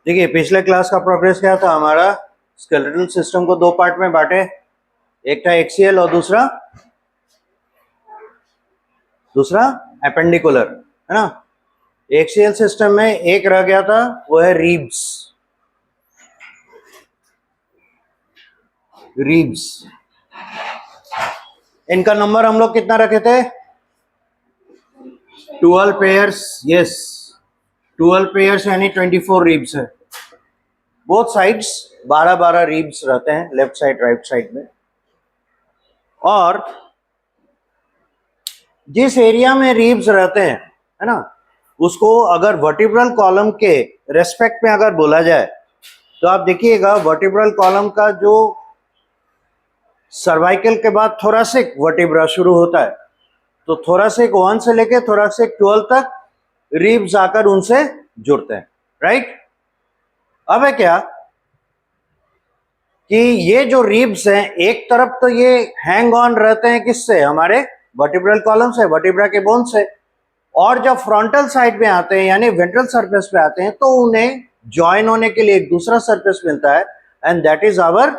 देखिए पिछले क्लास का प्रोग्रेस क्या था हमारा, स्केलेटल सिस्टम को दो पार्ट में बांटे, एक था एक्सियल और दूसरा एपेंडिकुलर, है ना। एक्सियल सिस्टम में एक रह गया था, वो है रीब्स। रीब्स इनका नंबर हम लोग कितना रखे थे, 12 पेयर्स। यस, 12 पेयर्स यानी 24 रीब्स है। बोथ साइड्स 12-12 रीब्स रहते हैं, लेफ्ट साइड राइट साइड में। और जिस एरिया में रीब्स रहते हैं, है ना, उसको अगर वर्टिब्रल कॉलम के रेस्पेक्ट में अगर बोला जाए तो आप देखिएगा वर्टिब्रल कॉलम का जो सर्वाइकल के बाद थोरासिक वर्टिब्रा शुरू होता है, तो थोरासिक 1 से लेके थोरासिक 12 तक रीब्स आकर उनसे जुड़ते हैं, राइट। अब है क्या कि ये जो रिब्स हैं एक तरफ तो ये हैंग ऑन रहते हैं किससे, हमारे वर्टिब्रल कॉलम से, वर्टिब्रा के बोन से। और जब फ्रंटल साइड में आते हैं यानी वेंट्रल सरफेस पे आते हैं तो उन्हें ज्वाइन होने के लिए एक दूसरा सरफेस मिलता है, and that is our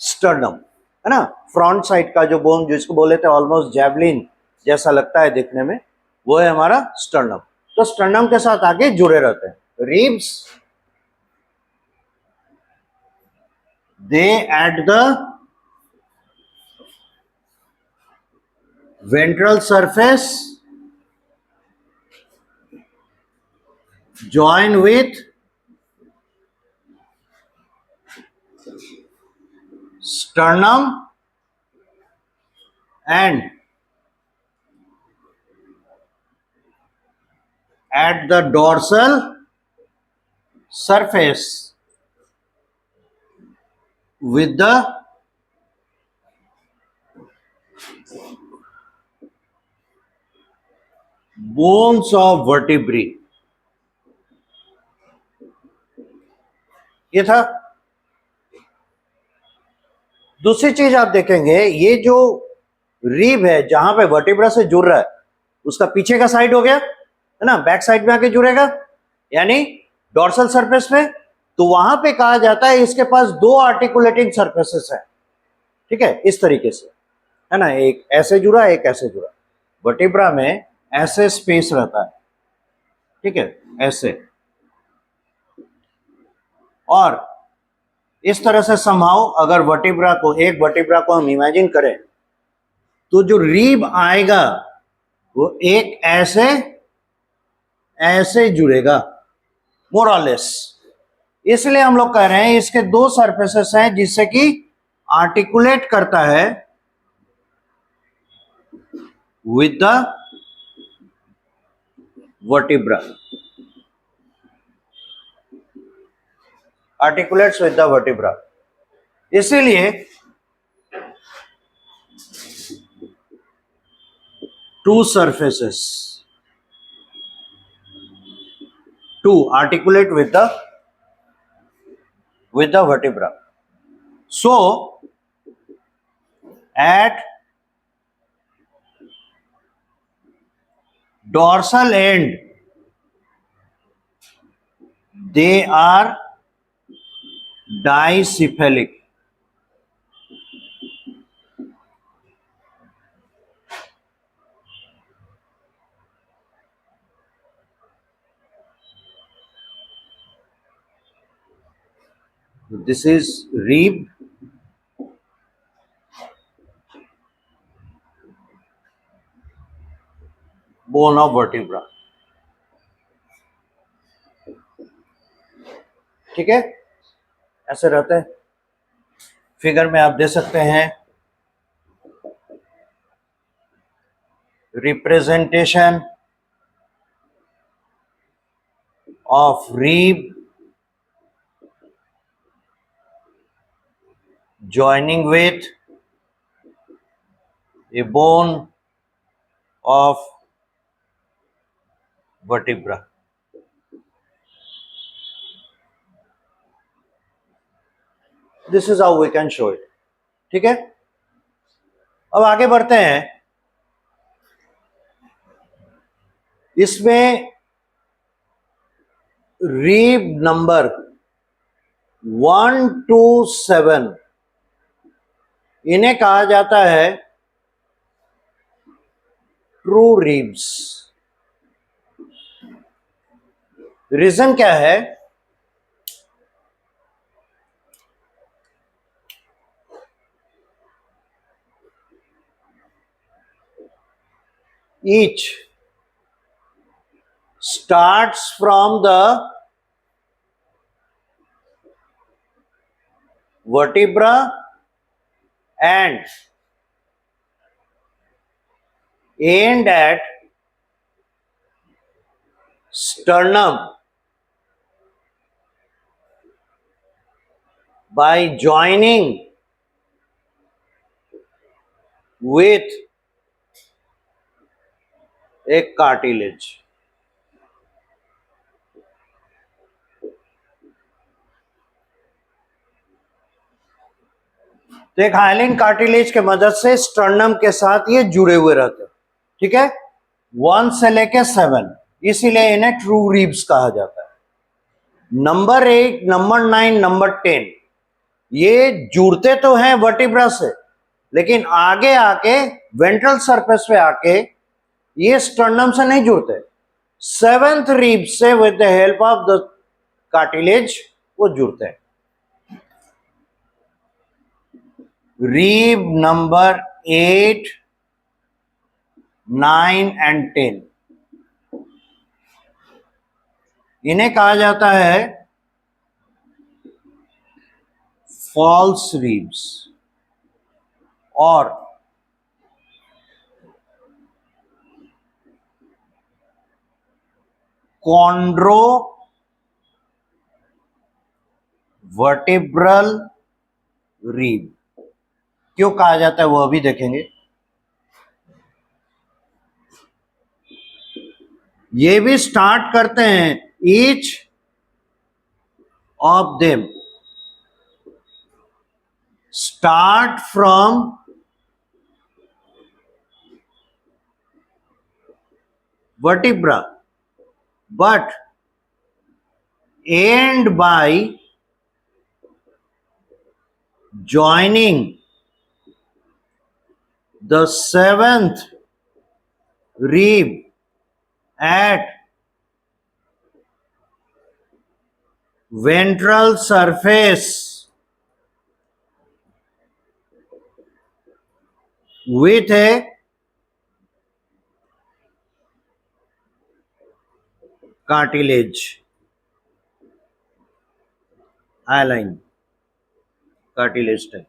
sternum, है ना। फ्रंट साइड का जो बोन जिसको बोले थे ऑलमोस्ट जैवलिन जैसा लगता है दिखने में, वो है हमारा स्टर्नम। तो स्टर्नम के साथ आगे जुड़े रहते हैं ribs. They at the ventral surface join with sternum and at the dorsal surface with the bones of vertebrae। ये था। दूसरी चीज आप देखेंगे, ये जो रीब है जहां पे वर्टिब्रा से जुड़ रहा है उसका पीछे का साइड हो गया, है ना, बैक साइड में आके जुड़ेगा यानी डॉर्सल सरफेस पे। तो वहां पे कहा जाता है इसके पास दो आर्टिकुलेटिंग सरफेसेस है, ठीक है, इस तरीके से, है ना, एक ऐसे जुड़ा एक ऐसे जुड़ा। वर्टिब्रा में ऐसे स्पेस रहता है, ठीक है, ऐसे। और इस तरह से समहाउ अगर वर्टिब्रा को, एक वर्टिब्रा को हम इमेजिन करें तो जो रीब आएगा वो एक ऐसे ऐसे जुड़ेगा, मोर और लेस। इसलिए हम लोग कह रहे हैं इसके दो सरफेसेस हैं जिससे कि आर्टिकुलेट करता है with the vertebra, articulates with the vertebra. इसीलिए two surfaces to articulate with the vertebra. So at dorsal end they are dicephalic. This is rib, bone of vertebra, ठीक है, ऐसे रहते हैं। फिगर में आप दे सकते हैं representation of rib joining with a bone of vertebra. This is how we can show it, ठीक है। अब आगे बढ़ते हैं। इसमें रीब नंबर 1 to 7 इन्हें कहा जाता है ट्रू रीब्स। रीजन क्या है? Each starts from the vertebra and aimed at sternum by joining with a cartilage। तो एक हाइलिन कार्टिलेज के मदद से स्टर्नम के साथ ये जुड़े हुए रहते हैं। ठीक है, 1 से लेके 7, इसीलिए इन्हें ट्रू रीब्स कहा जाता है। नंबर 8, नंबर 9, नंबर 10 ये जुड़ते तो हैं वर्टिब्रा से, लेकिन आगे आके वेंट्रल सरफेस पे आके ये स्टर्नम से नहीं जुड़ते। 7th रीब से with the help of the cartilage वो जुड़ते हैं। रीब नंबर 8, 9 एंड 10 इन्हें कहा जाता है फॉल्स रीब्स और कॉन्ड्रो वर्टिब्रल रीब। क्यों कहा जाता है वो अभी देखेंगे। ये भी स्टार्ट करते हैं each of them start from vertebra but end by joining the 7th rib at ventral surface with a cartilage hyaline cartilage type.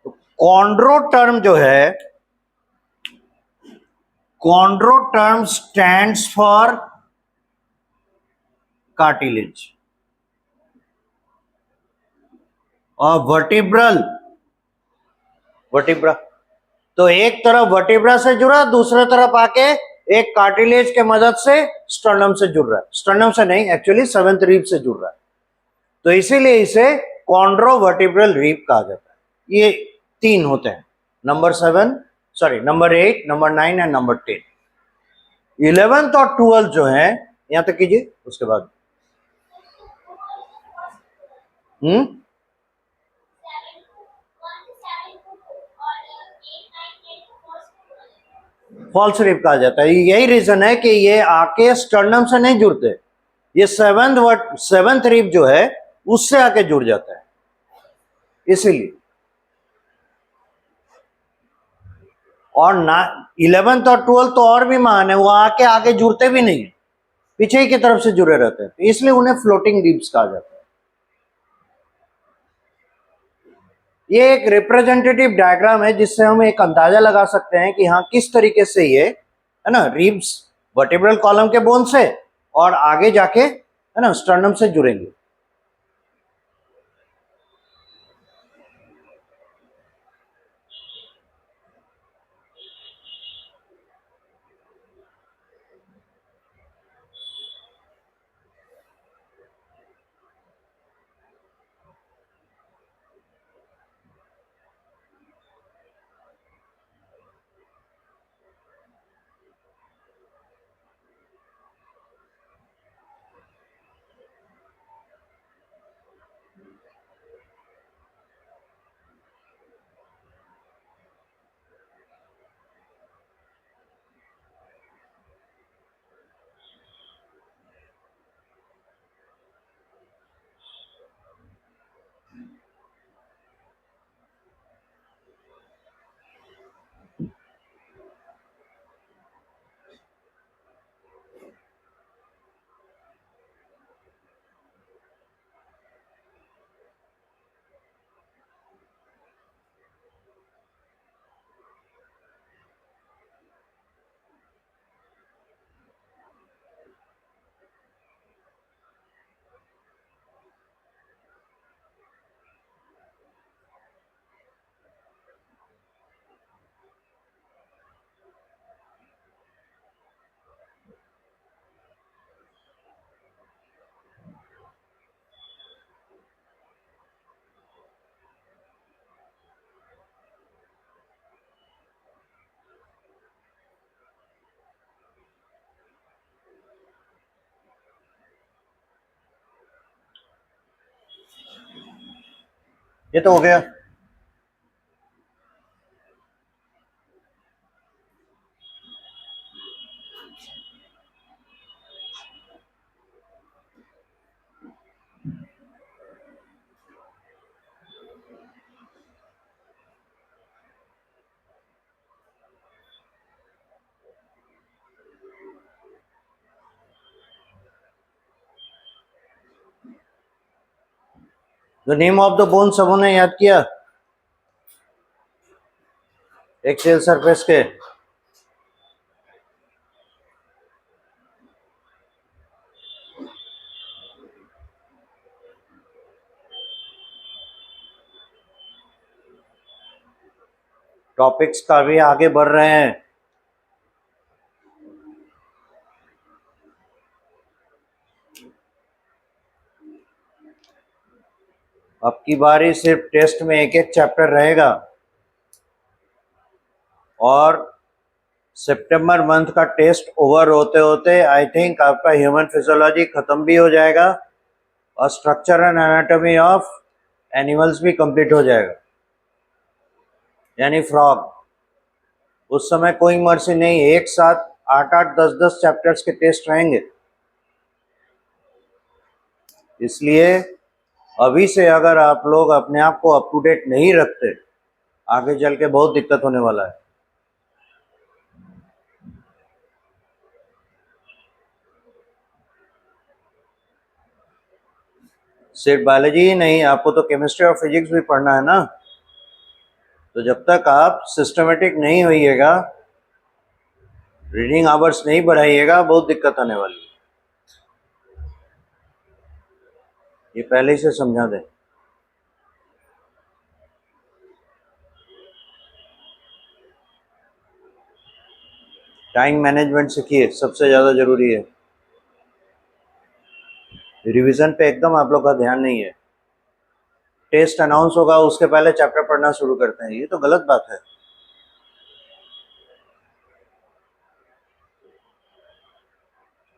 तो कॉन्ड्रो टर्म जो है, chondro term stands for cartilage और वर्टिब्रल वर्टिब्रा। तो एक तरफ vertebra से जुड़ा, दूसरे तरफ आके एक कार्टिलेज के मदद से स्टर्नम से जुड़ रहा है। स्टर्नम से नहीं, एक्चुअली 7th रीब से जुड़ रहा है। तो इसीलिए इसे कॉन्ड्रोवर्टिब्रल रीब कहा जाता है। ये 3 होते हैं, number 7, sorry number 8, number 9 and number 10। 11th और 12th जो है, यहां तक कीजिए, उसके बाद फॉल्स रीब कहा जाता है। यही रीजन है कि ये आके स्टर्नम से नहीं जुड़ते, ये 7th रीब जो है उससे आके जुड़ जाता है, इसीलिए। और 11th और 12th तो और भी महान है, वो आके आगे जुड़ते भी नहीं, पीछे की तरफ से जुड़े रहते हैं, इसलिए उन्हें फ्लोटिंग रीब्स कहा जाता है। ये एक रिप्रेजेंटेटिव डायग्राम है जिससे हम एक अंदाजा लगा सकते हैं कि हाँ किस तरीके से ये है ना रीब्स वर्टिब्रल कॉलम के बोन से और आगे जाके है ना स्टर्नम से जुड़ेंगे। ये तो हो गया। The name of the bone सबने याद किया एक्सियल सरफेस के? टॉपिक्स का भी आगे बढ़ रहे हैं। अब की बारी सिर्फ टेस्ट में एक एक चैप्टर रहेगा और सितंबर मंथ का टेस्ट ओवर होते होते आई थिंक आपका ह्यूमन फिजियोलॉजी खत्म भी हो जाएगा और structure and anatomy of animals भी कंप्लीट हो जाएगा, यानी फ्रॉग। उस समय कोई मर्जी नहीं, एक साथ 8-8, 10-10 चैप्टर्स के टेस्ट रहेंगे। इसलिए अभी से अगर आप लोग अपने आप को अप टू डेट नहीं रखते, आगे चल के बहुत दिक्कत होने वाला है। सिर्फ बायोलॉजी ही नहीं, आपको तो केमिस्ट्री और फिजिक्स भी पढ़ना है ना। तो जब तक आप सिस्टमेटिक नहीं होइएगा, रीडिंग आवर्स नहीं बढ़ाइएगा, बहुत दिक्कत आने वाली है। ये पहले ही से समझा दें। टाइम मैनेजमेंट सीखिए, सबसे ज़्यादा ज़रूरी है। रिवीजन पे एकदम आप लोग का ध्यान नहीं है। टेस्ट अनाउंस होगा उसके पहले चैप्टर पढ़ना शुरू करते हैं, ये तो गलत बात है।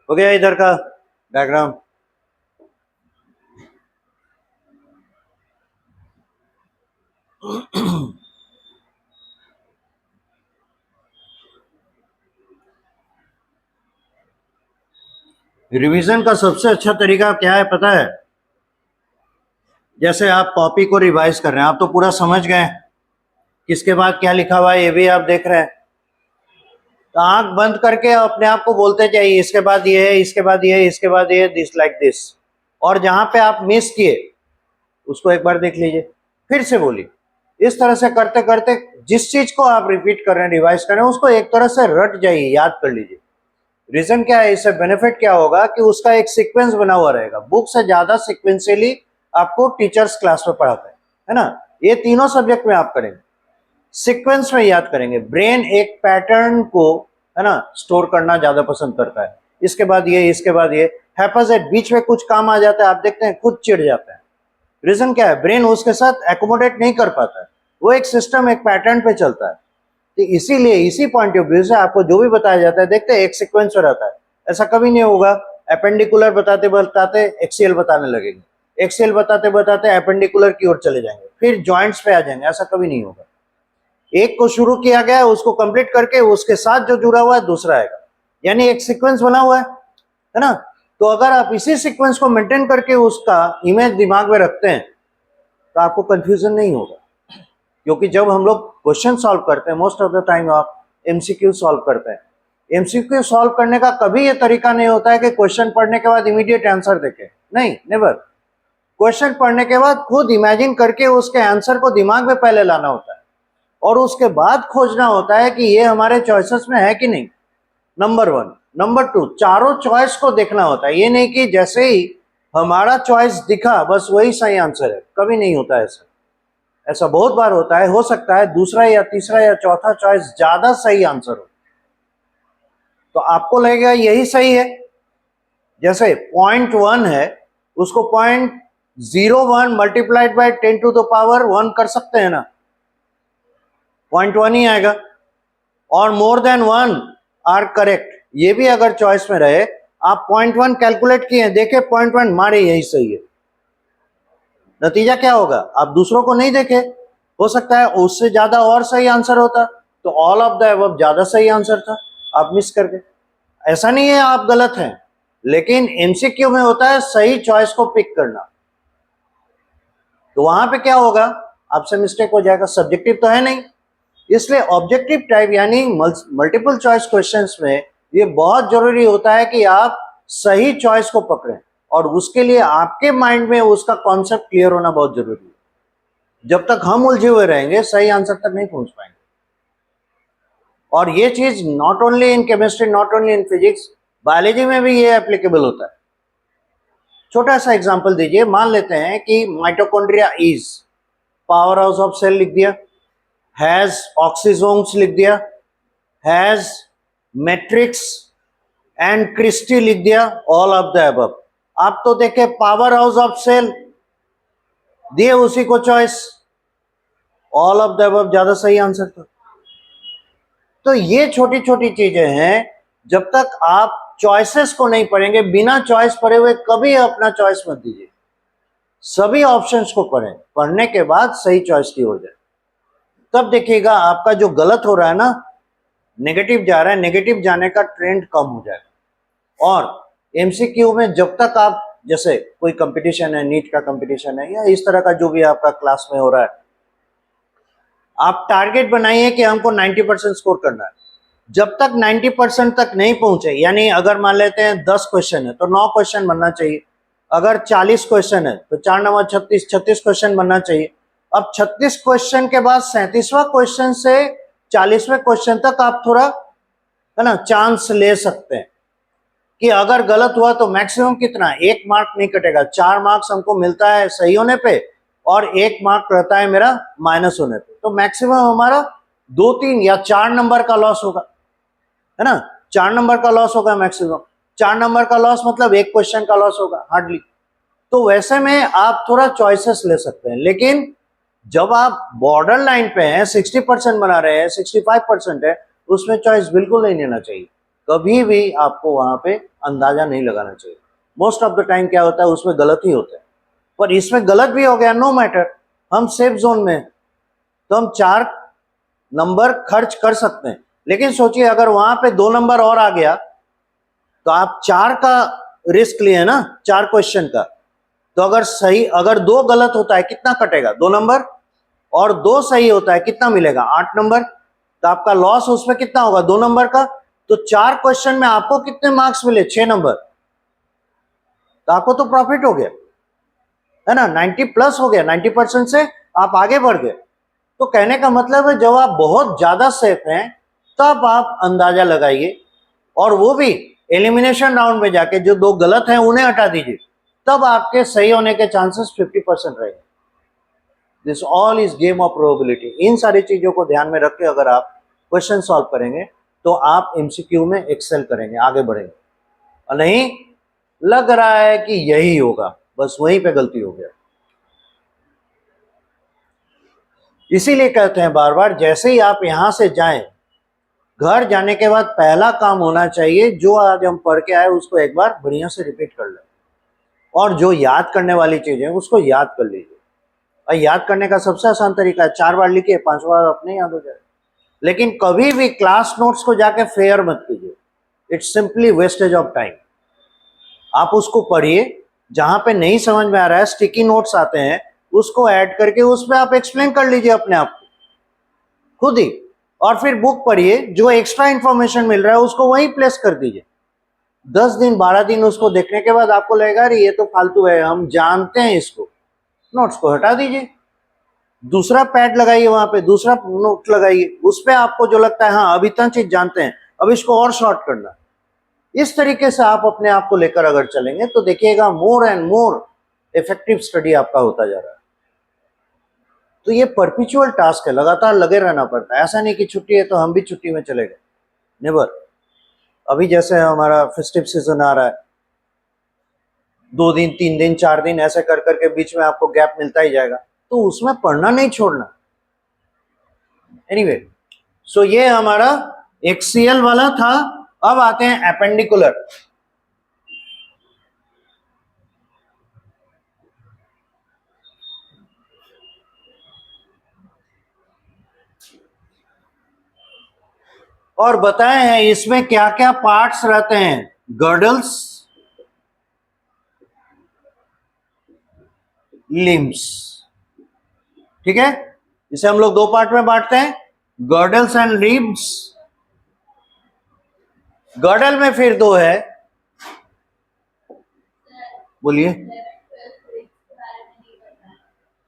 हो गया इधर का डायग्राम? रिवीजन का सबसे अच्छा तरीका क्या है पता है? जैसे आप कॉपी को रिवाइज कर रहे हैं, आप तो पूरा समझ गए किसके बाद क्या लिखा हुआ है, ये भी आप देख रहे हैं, तो आंख बंद करके अपने आप को बोलते जाइए इसके बाद ये है, इसके बाद ये है, इसके बाद ये, दिस लाइक दिस। और जहां पे आप मिस किए उसको एक बार देख लीजिए, फिर से बोलिए। इस तरह से करते करते जिस चीज को आप रिपीट कर रहे हैं, रिवाइज कर रहे हैं, उसको एक तरह से रट जाइए, याद कर लीजिए। रीजन क्या है, इससे बेनिफिट क्या होगा कि उसका एक सीक्वेंस बना हुआ रहेगा। बुक से ज्यादा सीक्वेंशियली आपको टीचर्स क्लास में पढ़ाते हैं, है ना। ये तीनों सब्जेक्ट में आप करेंगे, सीक्वेंस में याद करेंगे। ब्रेन एक पैटर्न को, है ना, स्टोर करना ज्यादा पसंद करता है। इसके बाद ये, इसके बाद ये, हैपेजेट बीच में कुछ काम आ जाता है, आप देखते हैं खुद चिढ़ जाता है। रीजन क्या है, ब्रेन उसके साथ एकोमोडेट नहीं कर पाता है, वो एक सिस्टम, एक पैटर्न पे चलता है। तो इसीलिए इसी पॉइंट ऑफ व्यू से आपको जो भी बताया जाता है, देखते हैं एक सीक्वेंस में रहता है। ऐसा कभी नहीं होगा एपेंडिकुलर बताते बताते एक्सियल बताने लगेंगे, एक्सियल बताते बताते एपेंडिकुलर की ओर चले जाएंगे, फिर जॉइंट्स पे आ जाएंगे। ऐसा कभी नहीं होगा। एक को शुरू किया गया है, उसको कंप्लीट करके उसके साथ जो जुड़ा हुआ है दूसरा आएगा, यानी एक सीक्वेंस बना हुआ है ना। तो अगर आप इसी सीक्वेंस को मेंटेन करके उसका इमेज दिमाग में रखते हैं तो आपको कंफ्यूजन नहीं होगा। क्योंकि जब हम लोग क्वेश्चन सॉल्व करते हैं, मोस्ट ऑफ द टाइम आप एमसीक्यू सॉल्व करते हैं। एमसीक्यू सॉल्व करने का कभी ये तरीका नहीं होता है कि क्वेश्चन पढ़ने के बाद इमीडिएट आंसर देखें, नहीं, नेवर। क्वेश्चन पढ़ने के बाद खुद इमेजिन करके उसके आंसर को दिमाग में पहले लाना होता है और उसके बाद खोजना होता है कि ये हमारे चॉइसेस में है कि नहीं, नंबर 1। नंबर 2, चारों चॉइस को देखना होता है। ये नहीं कि जैसे ही हमारा चॉइस दिखा बस वही सही आंसर है, कभी नहीं होता है ऐसा। ऐसा बहुत बार होता है, हो सकता है दूसरा या तीसरा या चौथा चॉइस ज्यादा सही आंसर हो, तो आपको लगेगा यही सही है। जैसे 0.1 है, उसको 0.01 multiplied by 10 to the power 1 कर सकते हैं ना, 0.1 ही आएगा। और मोर देन 1 आर करेक्ट, ये भी अगर चॉइस में रहे, आप 0.1 कैलकुलेट किए, देखे 0.1 मारे यही सही है। नतीजा क्या होगा, आप दूसरों को नहीं देखे, हो सकता है उससे ज्यादा और सही आंसर होता, तो ऑल ऑफ द अबव ज्यादा सही आंसर था, आप मिस कर गए। ऐसा नहीं है आप गलत हैं, लेकिन एमसीक्यू में होता है सही चॉइस को पिक करना, तो वहां पे क्या होगा, आपसे मिस्टेक हो जाएगा, सब्जेक्टिव तो है नहीं। इसलिए ऑब्जेक्टिव टाइप यानी मल्टीपल चॉइस क्वेश्चंस में ये बहुत जरूरी होता है कि आप सही चॉइस को पकड़ें, और उसके लिए आपके माइंड में उसका कॉन्सेप्ट क्लियर होना बहुत जरूरी है। जब तक हम उलझे हुए रहेंगे सही आंसर तक नहीं पहुंच पाएंगे। और ये चीज not only in chemistry, not only in physics, biology में भी ये एप्लीकेबल होता है। छोटा सा एग्जांपल दीजिए, मान लेते हैं कि mitochondria is, power house of cell लिख दिया, हैज ऑक्सीजोम्स लिख दिया, हैज मैट्रिक्स एंड क्रिस्टी लिख दिया, ऑल ऑफ द अबव। आप तो देखे पावर हाउस ऑफ सेल, दिए उसी को choice, all of the above ज्यादा सही आंसर था। तो ये छोटी छोटी चीजें हैं, जब तक आप चॉइसेस को नहीं पढ़ेंगे, बिना चॉइस पढ़े हुए कभी अपना चॉइस मत दीजिए, सभी ऑप्शंस को पढ़ें, पढ़ने के बाद सही चॉइस की हो जाए, तब देखिएगा आपका जो गलत हो रहा है ना, नेगेटिव जा रहा है, नेगेटिव जाने का ट्रेंड कम हो जाएगा। और एमसीक्यू में जब तक आप, जैसे कोई कंपटीशन है, नीट का कंपटीशन है या इस तरह का जो भी आपका क्लास में हो रहा है, आप टारगेट बनाइए कि हमको 90% स्कोर करना है। जब तक 90% तक नहीं पहुंचे, यानी अगर मान लेते हैं 10 क्वेश्चन है तो 9 क्वेश्चन बनना चाहिए, अगर 40 क्वेश्चन है तो 4 9 36, 36 क्वेश्चन बनना चाहिए। अब 36 क्वेश्चन के बाद 37वां क्वेश्चन से 40वें क्वेश्चन तक आप थोड़ा, है ना, चांस ले सकते हैं कि अगर गलत हुआ तो मैक्सिमम कितना, 1 मार्क नहीं कटेगा, 4 मार्क्स हमको मिलता है सही होने पे और 1 मार्क रहता है मेरा माइनस होने पे, तो मैक्सिमम हमारा 2 3 या 4 नंबर का लॉस होगा, है ना, 4 नंबर का लॉस होगा मैक्सिमम। 4 नंबर का लॉस मतलब 1 क्वेश्चन का लॉस होगा हार्डली। तो वैसे में आप थोड़ा चॉइसेस ले सकते हैं, लेकिन जब आप बॉर्डर लाइन पे हैं, 60% बना रहे हैं, 65% है, उसमें चॉइस बिल्कुल नहीं लेना चाहिए, कभी भी आपको वहां पे अंदाजा नहीं लगाना चाहिए। मोस्ट ऑफ द टाइम क्या होता है, उसमें गलत ही होता है, पर इसमें गलत भी हो गया नो मैटर, हम सेफ जोन में, तो हम 4 नंबर खर्च कर सकते हैं। लेकिन सोचिए अगर वहां पे 2 नंबर और आ गया, तो आप 4 का रिस्क लिए ना, 4 क्वेश्चन का, तो अगर सही, अगर 2 गलत होता है कितना कटेगा, 2 नंबर, और 2 सही होता है कितना मिलेगा, 8 नंबर, तो आपका लॉस उसमें कितना होगा, 2 नंबर का। तो 4 क्वेश्चन में आपको कितने मार्क्स मिले, 6 नंबर, तो आपको तो प्रॉफिट हो गया, है ना, 90 प्लस हो गया, 90% से आप आगे बढ़ गए। तो कहने का मतलब है जब आप बहुत ज्यादा सेफ हैं तब आप अंदाजा लगाइए, और वो भी एलिमिनेशन राउंड में जाके जो 2 गलत हैं उन्हें हटा दीजिए, तब आपके सही होने के चांसेस 50% रहेंगे। This all is game of probability. इन सारी चीजों को ध्यान में रख के अगर आप क्वेश्चन सॉल्व करेंगे तो आप एमसीक्यू में एक्सेल करेंगे, आगे बढ़ेंगे। और नहीं लग रहा है कि यही होगा, बस वहीं पे गलती हो गया। इसीलिए कहते हैं बार बार, जैसे ही आप यहां से जाएं, घर जाने के बाद पहला काम होना चाहिए, जो आज हम पढ़ के आए उसको एक बार बढ़िया से रिपीट कर लें, और जो याद करने वाली चीजें उसको याद कर लीजिए। और याद करने का सबसे आसान तरीका है 4 बार लिखिए, 5 बार अपने याद हो जाए। लेकिन कभी भी क्लास नोट्स को जाके फेयर मत कीजिए, it's simply wastage of time. आप उसको पढ़िए, जहां पे नहीं समझ में आ रहा है स्टिकी नोट्स आते हैं, उसको ऐड करके उसमें आप एक्सप्लेन कर लीजिए अपने आप को खुद ही, और फिर बुक पढ़िए, जो एक्स्ट्रा इंफॉर्मेशन मिल रहा है उसको वहीं प्लेस कर दीजिए। 10 दिन 12 दिन उसको देखने के बाद आपको लगेगा अरे ये तो फालतू है, हम जानते हैं इसको, नोट्स को हटा दीजिए, दूसरा पैड लगाइए, वहां पे दूसरा नोट लगाइए, उस पे आपको जो लगता है हाँ अब इतना चीज जानते हैं, अब इसको और शॉर्ट करना। इस तरीके से आप अपने आप को लेकर अगर चलेंगे तो देखिएगा more and more effective study आपका होता जा रहा है। तो ये परपिचुअल टास्क है, लगातार लगे रहना पड़ता है, ऐसा नहीं कि छुट्टी है तो हम भी छुट्टी में चले गए, नेवर। अभी जैसे हमारा फेस्टिव सीजन आ रहा है, 2 दिन 3 दिन 4 दिन ऐसे कर करके बीच में आपको गैप मिलता ही जाएगा, तो उसमें पढ़ना नहीं छोड़ना। एनीवे, सो ये हमारा एक्सियल वाला था। अब आते हैं एपेंडिकुलर। और बताए हैं इसमें क्या क्या पार्ट्स रहते हैं। गर्डल्स, लिम्स, ठीक है। इसे हम लोग दो पार्ट में बांटते हैं, गर्डल्स एंड लिम्स। गर्डल में फिर दो है, बोलिए।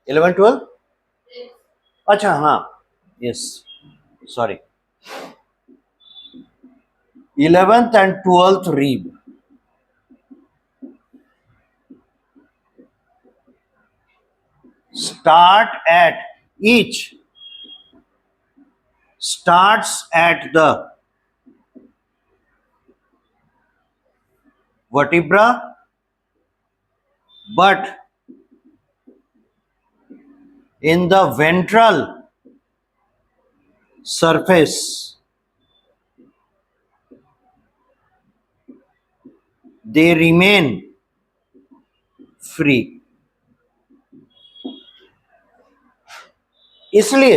11 12, अच्छा हाँ, yes, sorry, 11th and 12th rib start at each starts at the vertebra, but in the ventral surface they remain free. इसलिए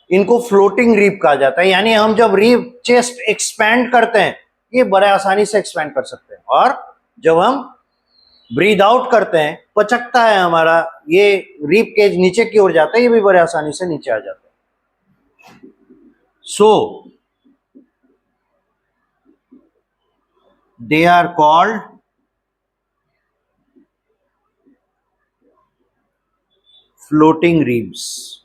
इनको फ्लोटिंग रीब कहा जाता है। यानी हम जब रीब चेस्ट एक्सपैंड करते हैं, ये बड़े आसानी से एक्सपैंड कर सकते हैं, और जब हम ब्रीद आउट करते हैं, पचकता है हमारा, ये रीब केज नीचे की ओर जाता है, ये भी बड़े आसानी से नीचे आ जाता है। सो दे आर कॉल्ड फ्लोटिंग रीब्स।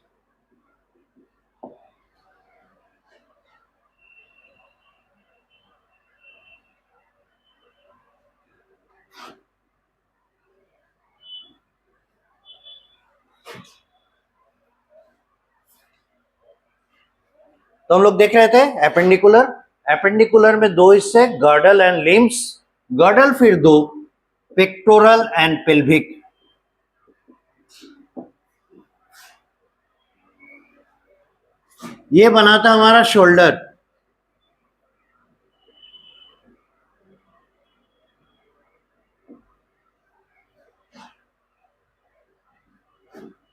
तो हम लोग देख रहे थे एपेंडिकुलर, एपेंडिकुलर में दो हिस्से, गर्डल एंड लिम्स। गर्डल फिर दो, पेक्टोरल एंड पेल्विक। ये बनाता हमारा शोल्डर,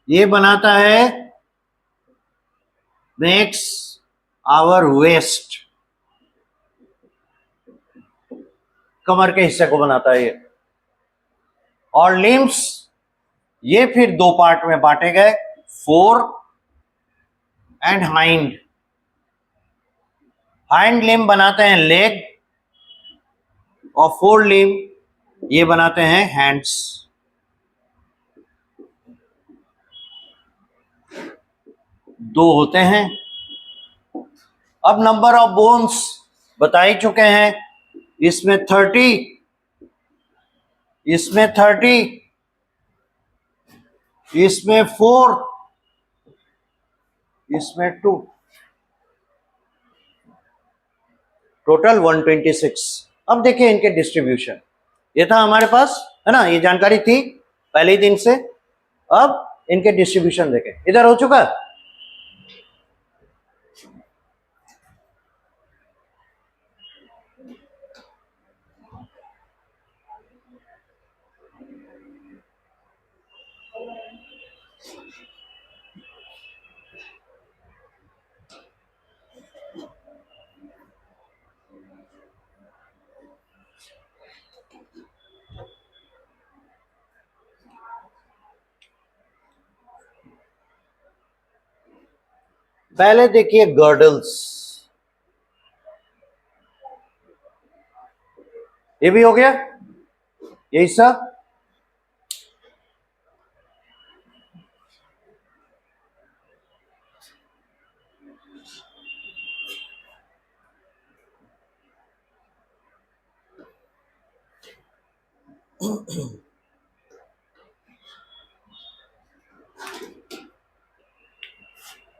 ये बनाता है मेक्स आवर वेस्ट, कमर के हिस्से को बनाता है ये। और लिम्स, ये फिर दो पार्ट में बांटे गए, four and hind. Hind limb बनाते हैं लेग, और फोर लिम्ब ये बनाते हैं हैंड्स। दो होते हैं। अब नंबर ऑफ बोन्स बता ही चुके हैं, इसमें 30, इसमें 30, इसमें 4, इसमें 2, टोटल 126। अब देखिए इनके डिस्ट्रीब्यूशन, ये था हमारे पास, है ना, ये जानकारी थी पहले ही दिन से। अब इनके डिस्ट्रीब्यूशन देखें, इधर हो चुका है। पहले देखिए गर्डल्स, ये भी हो गया ये हिस्सा।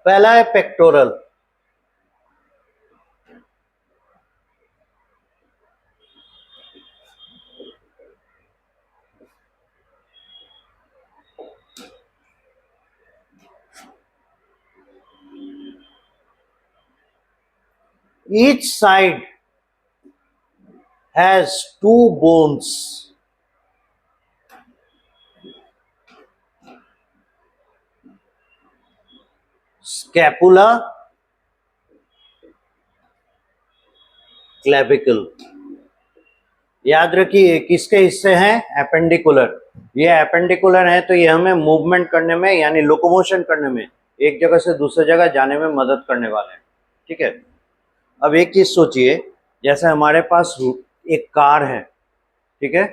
पहला है pectoral, each side has two bones, scapula clavicle. याद रखिए किसके हिस्से हैं? एपेंडिकुलर। ये एपेंडिकुलर है तो ये हमें मूवमेंट करने में यानी लोकोमोशन करने में, एक जगह से दूसरी जगह जाने में मदद करने वाले हैं। ठीक है। अब एक चीज सोचिए, जैसे हमारे पास एक कार है, ठीक है,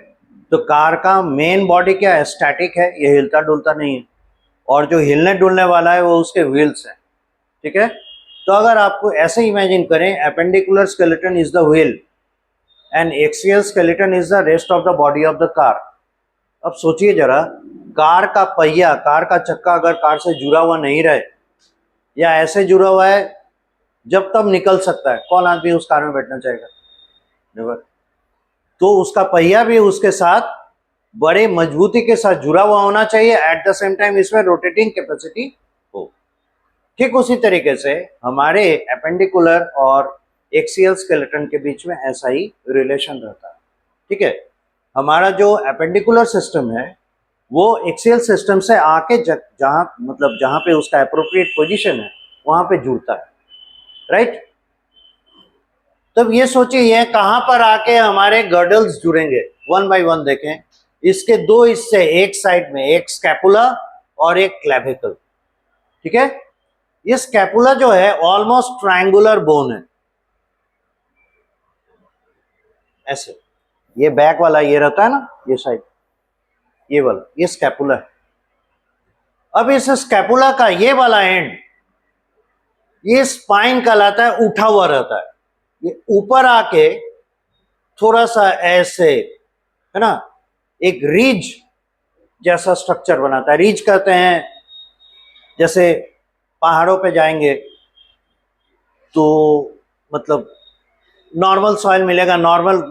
तो कार का मेन बॉडी क्या है? स्टैटिक है, ये हिलता डुलता नहीं है, और जो हिलने डुलने वाला है वो उसके व्हील्स हैं। ठीक है। तो अगर आपको ऐसे इमेजिन करें, appendicular skeleton is the wheel and axial skeleton is the rest of the body of the car. अब सोचिए जरा, कार का पहिया, कार का चक्का अगर कार से जुड़ा हुआ नहीं रहे या ऐसे जुड़ा हुआ है जब तब निकल सकता है, कौन आदमी उस कार में बैठना चाहेगा? नेवर। तो उसका पहिया भी उसके साथ बड़े मजबूती के साथ जुड़ा हुआ होना चाहिए, एट द सेम टाइम इसमें रोटेटिंग कैपेसिटी हो। ठीक उसी तरीके से हमारे एपेंडिकुलर और एक्सियल स्केलेटन के बीच में ऐसा ही रिलेशन रहता है। ठीक है। हमारा जो एपेंडिकुलर सिस्टम है वो एक्सियल सिस्टम से आके जहां मतलब जहां पे उसका एप्रोप्रिएट पोजीशन है वहां पे जुड़ता है, राइट। तब ये सोचिए ये कहां पर आके हमारे गर्डल्स जुड़ेंगे, वन बाय वन देखें। इसके दो हिस्से, एक साइड में एक स्कैपुला और एक क्लेविकल। ठीक है। ये स्कैपुला जो है ऑलमोस्ट ट्रायंगुलर बोन है, ऐसे। ये बैक वाला ये रहता है ना, ये साइड, ये वाला, ये स्कैपुला है। अब इस स्कैपुला का ये वाला एंड, ये स्पाइन कहलाता है, उठा हुआ रहता है। ये ऊपर आके थोड़ा सा ऐसे, है ना, एक रिज जैसा स्ट्रक्चर बनाता है। रिज कहते हैं, जैसे पहाड़ों पे जाएंगे तो मतलब नॉर्मल सॉइल मिलेगा, नॉर्मल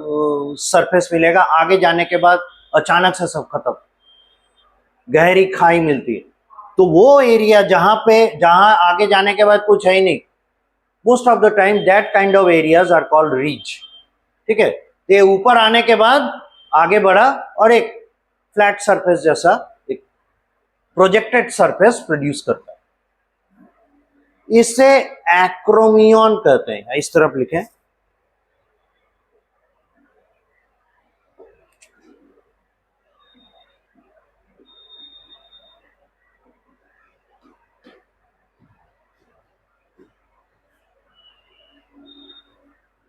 सरफेस मिलेगा, आगे जाने के बाद अचानक से सब खत्म, गहरी खाई मिलती है। तो वो एरिया जहां आगे जाने के बाद कुछ है ही नहीं, most of the time that kind of areas are called ridge. ठीक है। ये ऊपर आने के बाद आगे बढ़ा और एक फ्लैट सरफेस जैसा एक प्रोजेक्टेड सरफेस प्रोड्यूस करता है। इसे एक्रोमियन कहते हैं। इस तरफ लिखें,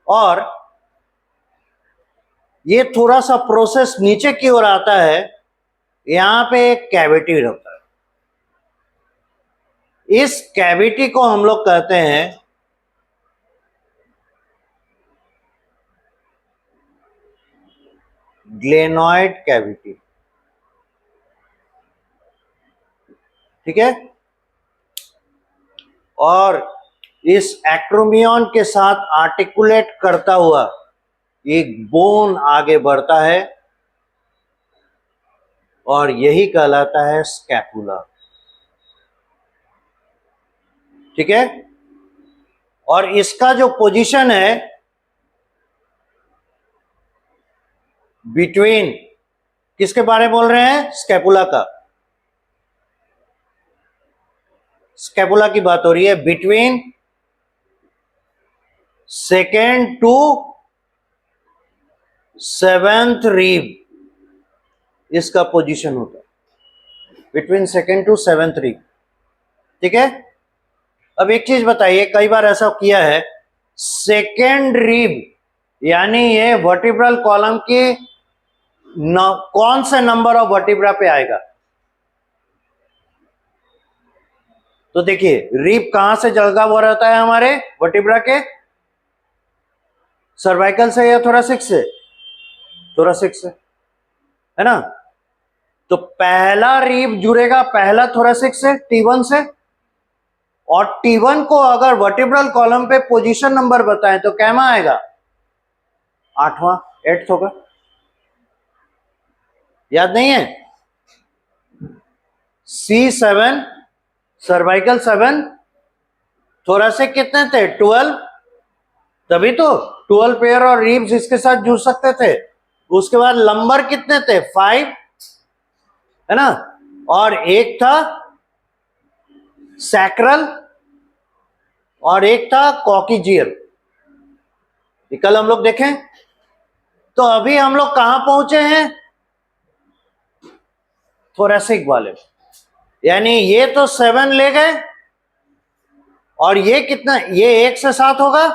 और ये थोड़ा सा प्रोसेस नीचे की ओर आता है, यहां पे एक कैविटी रहता है। इस कैविटी को हम लोग कहते हैं ग्लेनॉइड कैविटी। ठीक है। और इस एक्रोमियन के साथ आर्टिकुलेट करता हुआ एक बोन आगे बढ़ता है और यही कहलाता है स्कैपुला। ठीक है। और इसका जो पोजीशन है बिटवीन, किसके बारे में बोल रहे हैं? स्कैपुला का। स्कैपुला की बात हो रही है, between second to seventh rib इसका पोजीशन होता है, between second to seventh rib. ठीक है। अब एक चीज बताइए, कई बार ऐसा किया है, सेकेंड रीब यानी ये वर्टिब्रल कॉलम के कौन से नंबर ऑफ वर्टिब्रा पे आएगा? तो देखिए, रीब कहां से जलगा हुआ रहता है हमारे वर्टिब्रा के? सर्वाइकल से या थोरासिक से? थोरासिक से, है ना। तो पहला रीब जुड़ेगा पहला थोरासिक से, T1 से, और T1 को अगर वर्टिब्रल कॉलम पे पोजीशन नंबर बताएं तो कैमा आएगा? 8वां, 8th होगा। याद नहीं है? C7 सर्वाइकल 7, थोरासिक कितने थे? 12। तभी तो 12 पेयर और रीब्स इसके साथ जुड़ सकते थे। उसके बाद लंबर कितने थे? 5, है ना। और एक था सैक्रल और एक था कॉकीजियल। ये कल हम लोग देखें। तो अभी हम लोग कहां पहुंचे हैं? थोरेसिक वाले, यानी ये तो 7 ले गए, और ये कितना, ये 1 से 7 होगा,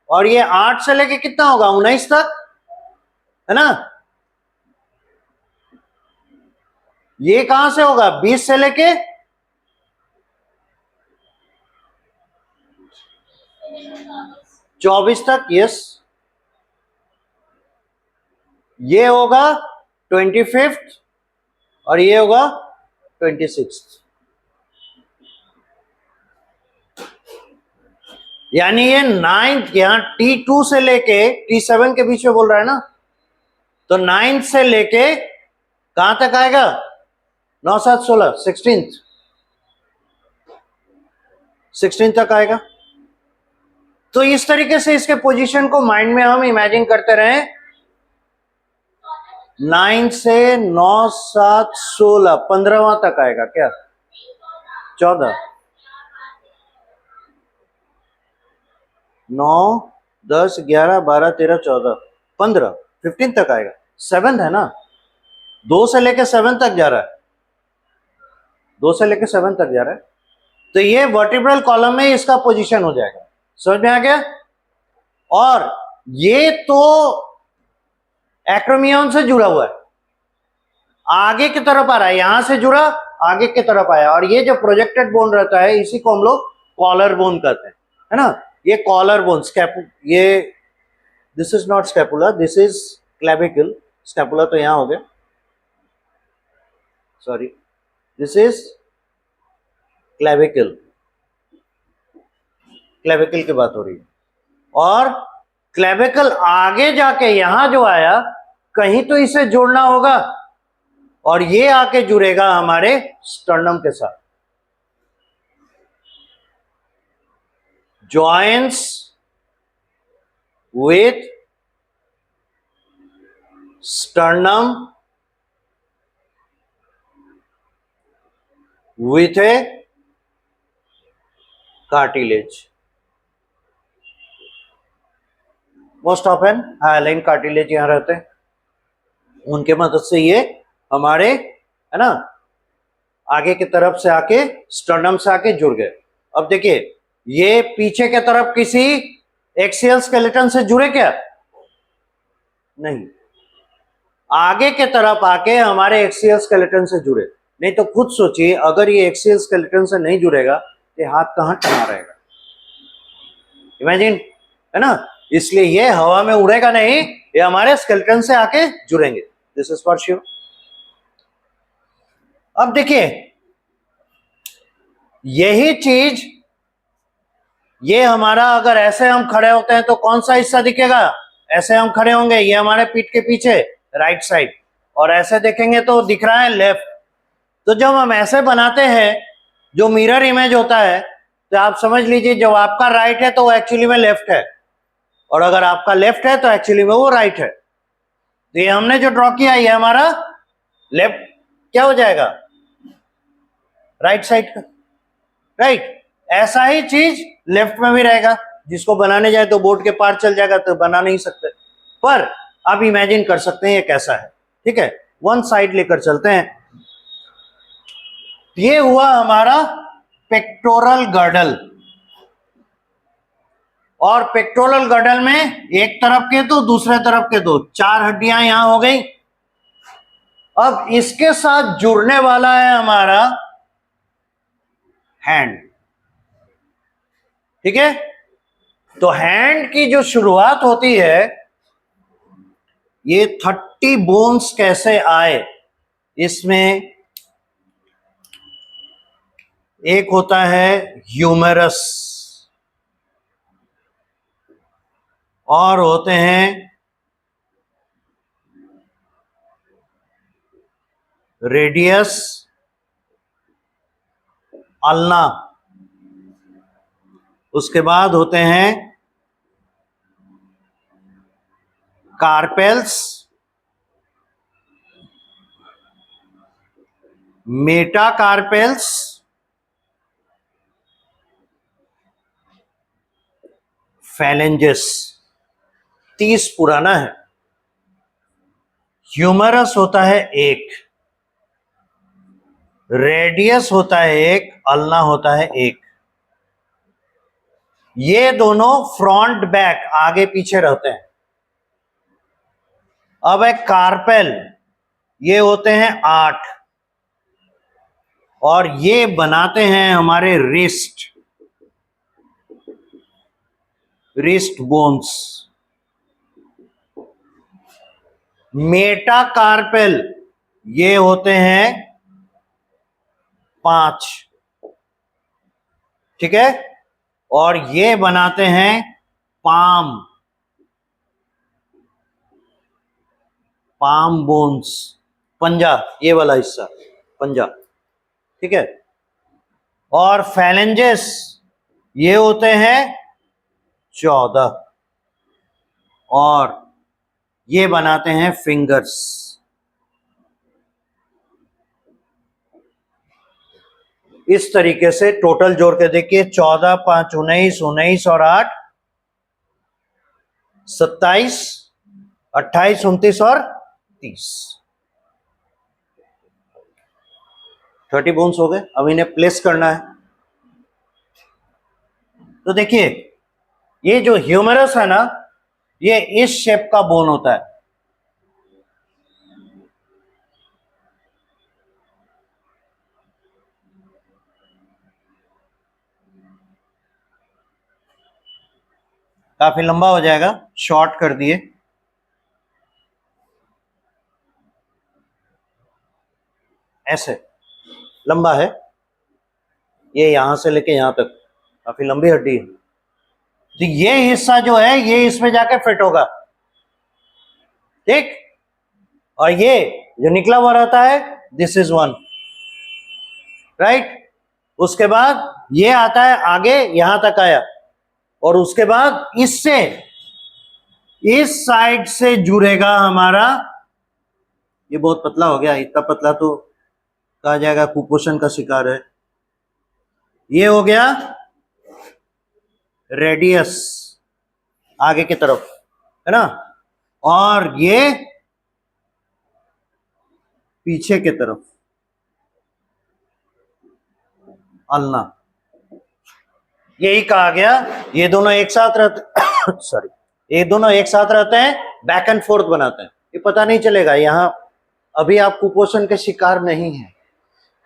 और ये 8 से लेके कितना होगा, 19 तक, है ना। ये कहां से होगा, 20 से लेके 24 तक, यस। ये होगा 25th, और ये होगा 26th। यानी ये 9th, यहां T2 से लेके T7 के बीच में बोल रहा है ना, तो 9th से लेके कहां तक आएगा, 9 7 16, 16th तक आएगा। तो इस तरीके से इसके पोजीशन को माइंड में हम इमेजिन करते रहे। 9 से 9 7 16, 15वां तक आएगा क्या, 14, 9 10 11 12 13 14 15, 15 तक आएगा। 7th है ना, 2 से लेके 7 तक जा रहा है, 2 से लेके 7 तक जा रहा है। तो ये वर्टिब्रल कॉलम में इसका पोजीशन हो जाएगा। समझ में आ गया। और ये तो एक्रोमियन से जुड़ा हुआ है, आगे की तरफ आ रहा है, यहां से जुड़ा आगे की तरफ आया, और ये जो प्रोजेक्टेड बोन रहता है इसी को हम लोग कॉलर बोन कहते हैं, है ना। ये कॉलर बोन, ये this is not scapula, this is clavicle. Scapula तो यहां हो गया, sorry, this is clavicle. Clavicle की बात हो रही है, और क्लेविकल आगे जाके यहां जो आया, कहीं तो इसे जोड़ना होगा, और ये आके जुड़ेगा हमारे स्टर्नम के साथ। Joins with sternum with a cartilage. Most often hyaline cartilage यहां रहते हैं, उनके मदद से ये हमारे, है ना, आगे की तरफ से आके स्टर्नम से आके जुड़ गए। अब देखिए, ये पीछे की तरफ किसी एक्सियल स्केलेटन से जुड़े क्या, नहीं, आगे के तरफ आके हमारे एक्सियल स्केलेटन से जुड़े। नहीं तो खुद सोचिए, अगर ये एक्सियल स्केलेटन से नहीं जुड़ेगा तो हाथ कहां टंगा रहेगा, इमेजिन, है ना। इसलिए ये हवा में उड़ेगा नहीं, ये हमारे स्केलेटन से आके जुड़ेंगे। This is for sure. अब देखिए, यही चीज, ये हमारा, अगर ऐसे हम खड़े होते हैं तो कौन सा हिस्सा दिखेगा, ऐसे हम खड़े होंगे, ये हमारे पीठ के पीछे राइट साइड, और ऐसे देखेंगे तो दिख रहा है लेफ्ट। तो जब हम ऐसे बनाते हैं, जो मिरर इमेज होता है, तो आप समझ लीजिए जब आपका राइट है तो वो एक्चुअली में लेफ्ट है, और अगर आपका लेफ्ट है तो एक्चुअली में वो राइट है। तो ये हमने जो ड्रॉ किया, ये हमारा लेफ्ट क्या हो जाएगा, राइट साइड का, राइट। ऐसा ही चीज लेफ्ट में भी रहेगा, जिसको बनाने जाए तो बोर्ड के पार चल जाएगा, तो बना नहीं सकते, पर आप इमेजिन कर सकते हैं ये कैसा है। ठीक है, वन साइड लेकर चलते हैं। ये हुआ हमारा पेक्टोरल गर्डल, और पेक्टोरल गर्डल में एक तरफ के दो, दूसरे तरफ के दो, 4 हड्डियां यहां हो गई। अब इसके साथ जुड़ने वाला है हमारा हैंड। ठीक है, तो हैंड की जो शुरुआत होती है, ये 30 बोन्स कैसे आए, इसमें एक होता है ह्यूमेरस, और होते हैं रेडियस, अल्ना, उसके बाद होते हैं कार्पेल्स, मेटाकार्पेल्स, फैलेंजेस। 30 पुराना है। ह्यूमरस होता है एक, रेडियस होता है एक, अल्ना होता है एक। ये दोनों फ्रंट बैक आगे पीछे रहते हैं। अब एक कार्पेल, ये होते हैं 8 और ये बनाते हैं हमारे रिस्ट बोन्स। मेटाकार्पेल ये होते हैं 5, ठीक है, और ये बनाते हैं पाम बोन्स, पंजा, ये वाला हिस्सा पंजा, ठीक है। और फैलेंजेस ये होते हैं 14 और ये बनाते हैं फिंगर्स। इस तरीके से टोटल जोड़ के देखिए, 14, 5, 19, 19 और 8 27, 28, 29 और 30, 30 बोन्स हो गए। अब इन्हें प्लेस करना है। तो देखिए, ये जो ह्यूमरस है ना, ये इस शेप का बोन होता है। काफी लंबा हो जाएगा, शॉर्ट कर दिए। ऐसे लंबा है, ये यहां से लेके यहां तक काफी लंबी हड्डी है। तो ये हिस्सा जो है ये इसमें जाके फिट होगा, ठीक। और ये जो निकला हुआ रहता है, दिस इज 1, राइट। उसके बाद ये आता है आगे, यहां तक आया, और उसके बाद इससे इस साइड से जुड़ेगा हमारा, ये बहुत पतला हो गया, इतना पतला तो कहा जाएगा कुपोषण का शिकार है। ये हो गया रेडियस आगे की तरफ, है ना, और ये पीछे की तरफ अल्ना। यही कहा गया, ये दोनों एक साथ रहते सॉरी, ये दोनों एक साथ रहते हैं, बैक एंड फोर्थ बनाते हैं। ये पता नहीं चलेगा, यहां अभी आप कुपोषण के शिकार नहीं है।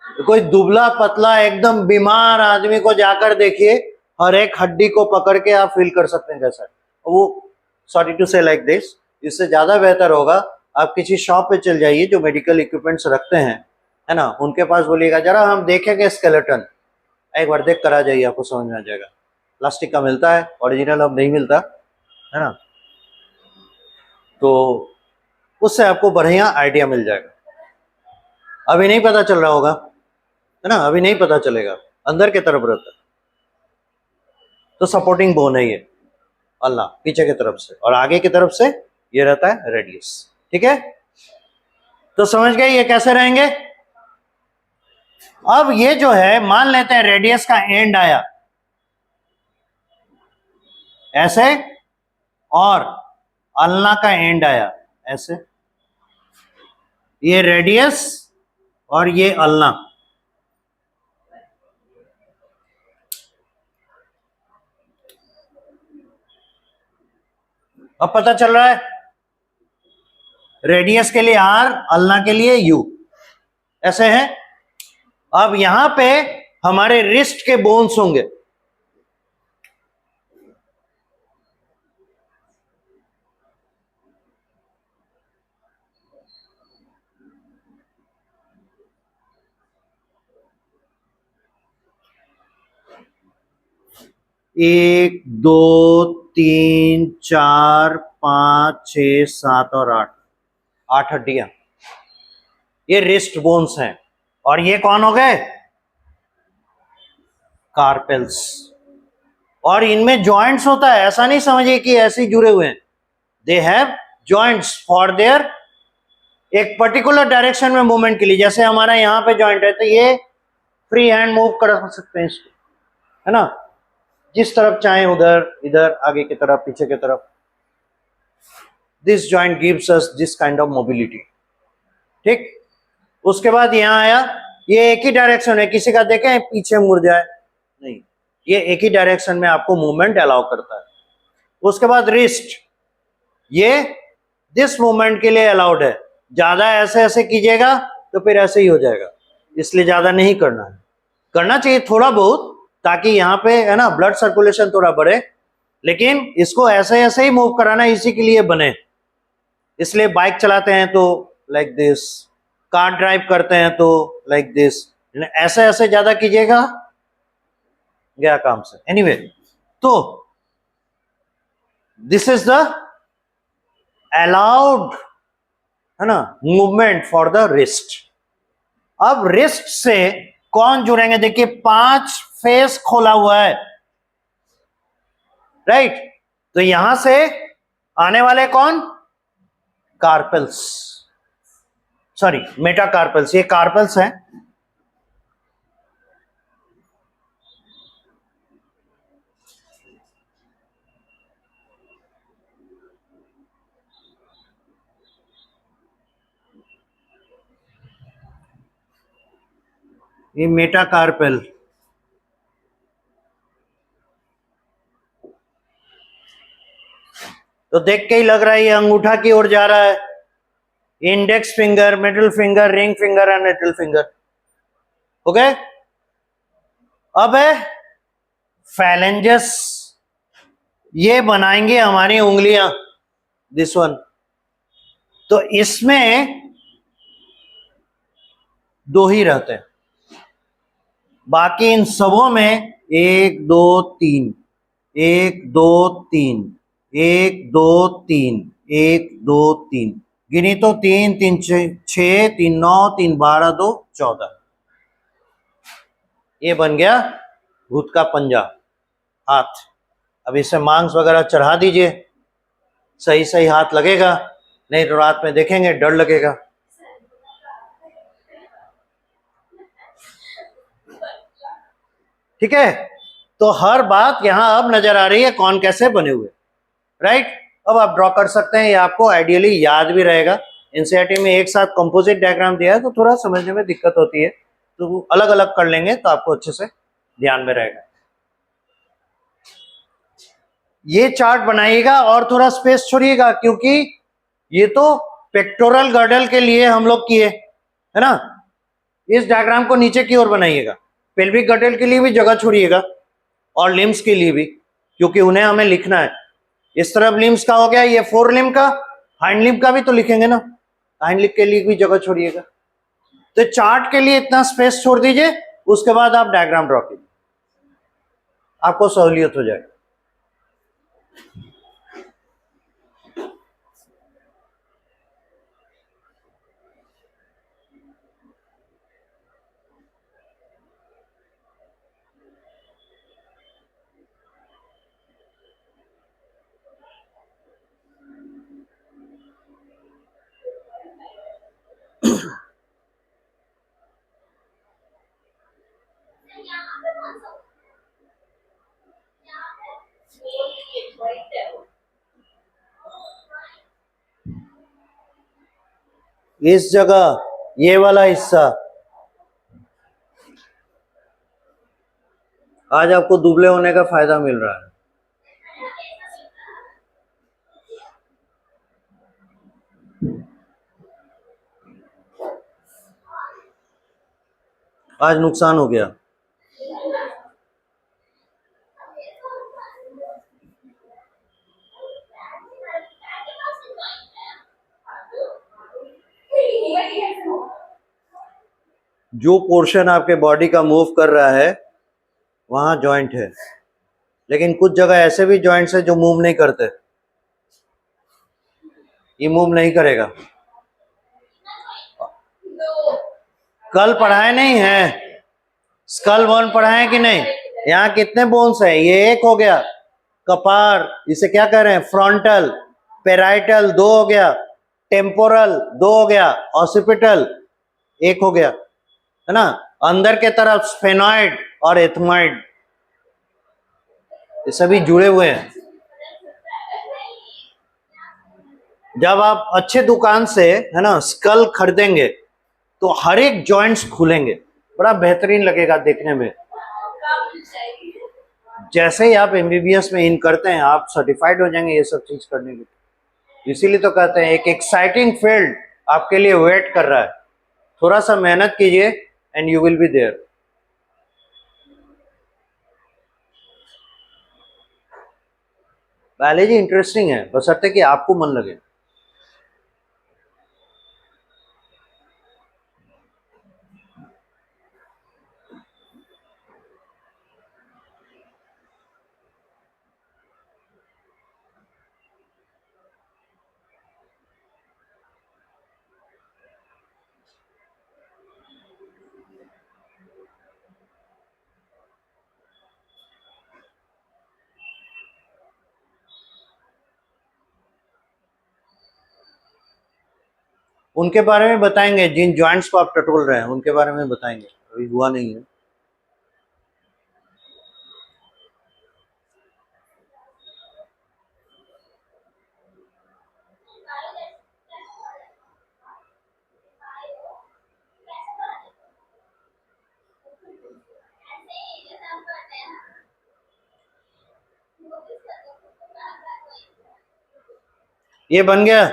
तो कोई दुबला पतला एकदम बीमार आदमी को जाकर देखिए, हर एक हड्डी को पकड़ के आप फील कर सकते हैं कैसा वो। सॉरी टू से लाइक दिस, इससे ज्यादा बेहतर होगा आप किसी शॉप पे चल जाइए जो मेडिकल इक्विपमेंट्स रखते हैं, है ना, उनके पास बोलिएगा जरा हम देखेंगे स्केलेटन, एक बार देख कर आ जाइए, आपको समझ में आ जाएगा। प्लास्टिक का मिलता है, ओरिजिनल अब नहीं मिलता, है ना, तो उससे आपको बढ़िया आइडिया मिल जाएगा। अभी नहीं पता चल रहा होगा, है ना, अभी नहीं पता चलेगा, अंदर की तरफ रहता है। तो सपोर्टिंग बोन है ये अल्लाह, पीछे की तरफ से, और आगे की तरफ से ये रहता है रेडियस, ठीक है। तो समझ गए ये कैसे रहेंगे। अब ये जो है, मान लेते हैं रेडियस का एंड आया ऐसे, और अल्ना का एंड आया ऐसे, ये रेडियस और ये अल्ना। अब पता चल रहा है, रेडियस के लिए आर, अल्ना के लिए यू, ऐसे है। अब यहां पे हमारे रिस्ट के बोन्स होंगे, एक, दो, तीन, चार, 5, 6, 7 और 8, 8 हड्डियां, ये रिस्ट बोन्स हैं। और ये कौन हो गए, कार्पेल्स। और इनमें जॉइंट्स होता है, ऐसा नहीं समझिए कि ऐसे ही जुड़े हुए हैं, they have joints for their एक पर्टिकुलर डायरेक्शन में मूवमेंट के लिए। जैसे हमारा यहाँ पे जॉइंट है, तो ये फ्री हैंड मूव कर सकते हैं इसको, है ना, जिस तरफ चाहे, उधर, इधर, आगे की तरफ, पीछे की तरफ। This joint gives us this kind of mobility. ठीक, उसके बाद यहां आया, ये एक ही डायरेक्शन है, किसी का देखें पीछे मुड़ जाए नहीं, ये एक ही डायरेक्शन में आपको मूवमेंट अलाउ करता है। उसके बाद रिस्ट, ये दिस मूवमेंट के लिए अलाउड है, ज्यादा ऐसे ऐसे कीजिएगा तो फिर ऐसे ही हो जाएगा, इसलिए ज्यादा नहीं करना है, करना चाहिए थोड़ा बहुत ताकि यहाँ पे है ना ब्लड सर्कुलेशन थोड़ा बढ़े, लेकिन इसको ऐसे ऐसे ही मूव कराना इसी के लिए बने। इसलिए बाइक चलाते हैं तो लाइक दिस, कार ड्राइव करते हैं तो लाइक दिस, ऐसे ऐसे ज्यादा कीजिएगा गया काम से। एनीवे, तो दिस इज द अलाउड है ना मूवमेंट फॉर द रिस्ट। अब रिस्ट से कौन जुड़ेंगे, देखिए 5 फेस खोला हुआ है, राइट, तो यहां से आने वाले कौन, कार्पेल्स, सॉरी मेटाकार्पेल्स, ये कार्पेल्स हैं। ये मेटाकार्पेल, तो देख के ही लग रहा है ये अंगूठा की ओर जा रहा है, index finger, middle finger, ring finger and little finger. Okay, अब है फैलेंजस, ये बनाएंगे हमारी उंगलियां, दिस वन, तो इसमें 2 ही रहते हैं, बाकी इन सबों में 1 2 3, 1 2 3, 1 2 3, 1 2 3, गिनी तो 3 3 6 3 9 3 12 2 14, ये बन गया भूत का पंजा, हाथ। अब इसे मांस वगैरह चढ़ा दीजिए, सही सही हाथ लगेगा, नहीं तो रात में देखेंगे डर लगेगा। ठीक है, तो हर बात यहां अब नजर आ रही है कौन कैसे बने हुए, राइट। अब आप ड्रॉ कर सकते हैं, ये आपको आइडियली याद भी रहेगा। एनसीईआरटी में एक साथ कंपोजिट डायग्राम दिया है तो थोड़ा समझने में दिक्कत होती है, तो अलग अलग कर लेंगे तो आपको अच्छे से ध्यान में रहेगा। ये चार्ट बनाइएगा और थोड़ा स्पेस छोड़िएगा, क्योंकि ये तो पेक्टोरल गर्डल के लिए हम लोग किए है ना, इस डायग्राम को नीचे की ओर बनाइएगा, पेल्विक गर्डल के लिए भी जगह छोड़िएगा और लिम्स के लिए भी, क्योंकि उन्हें हमें लिखना है। इस तरफ लिम्स का हो गया, ये 4 लिम्ब का, हाइंड लिम्ब का भी तो लिखेंगे ना, हाइंड लिम्ब के लिए भी जगह छोड़िएगा। तो चार्ट के लिए इतना स्पेस छोड़ दीजिए, उसके बाद आप डायग्राम ड्रॉ कीजिए, आपको सहूलियत हो जाएगी। इस जगह ये वाला हिस्सा, आज आपको दुबले होने का फायदा मिल रहा है। आज नुकसान हो गया। जो पोर्शन आपके बॉडी का मूव कर रहा है वहां जॉइंट है, लेकिन कुछ जगह ऐसे भी जॉइंट्स है जो मूव नहीं करते, ये मूव नहीं करेगा। कल पढ़ाए नहीं है, स्कल बोन पढ़ाए कि नहीं, यहाँ कितने बोन्स है, ये एक हो गया, कपार इसे क्या कह रहे हैं, फ्रंटल, पेराइटल 2 हो गया, टेम्पोरल 2 हो गया, ऑसिपिटल 1 हो गया, है ना, अंदर के तरफ स्फेनॉइड और एथमॉइड, ये सभी जुड़े हुए हैं। जब आप अच्छे दुकान से, है ना, स्कल खरीदेंगे तो हर एक जॉइंट्स खुलेंगे, बड़ा बेहतरीन लगेगा देखने में। जैसे ही आप एमबीबीएस में इन करते हैं आप सर्टिफाइड हो जाएंगे ये सब चीज करने के। इसीलिए तो कहते हैं एक एक्साइटिंग फील्ड आपके लिए वेट कर रहा है। थोड़ा सा मेहनत कीजिए and you will be there. Biology interesting है, बशर्ते कि आपको मन लगे। उनके बारे में बताएंगे, जिन जॉइंट्स को आप टटोल रहे हैं उनके बारे में बताएंगे, अभी हुआ नहीं है। ये बन गया।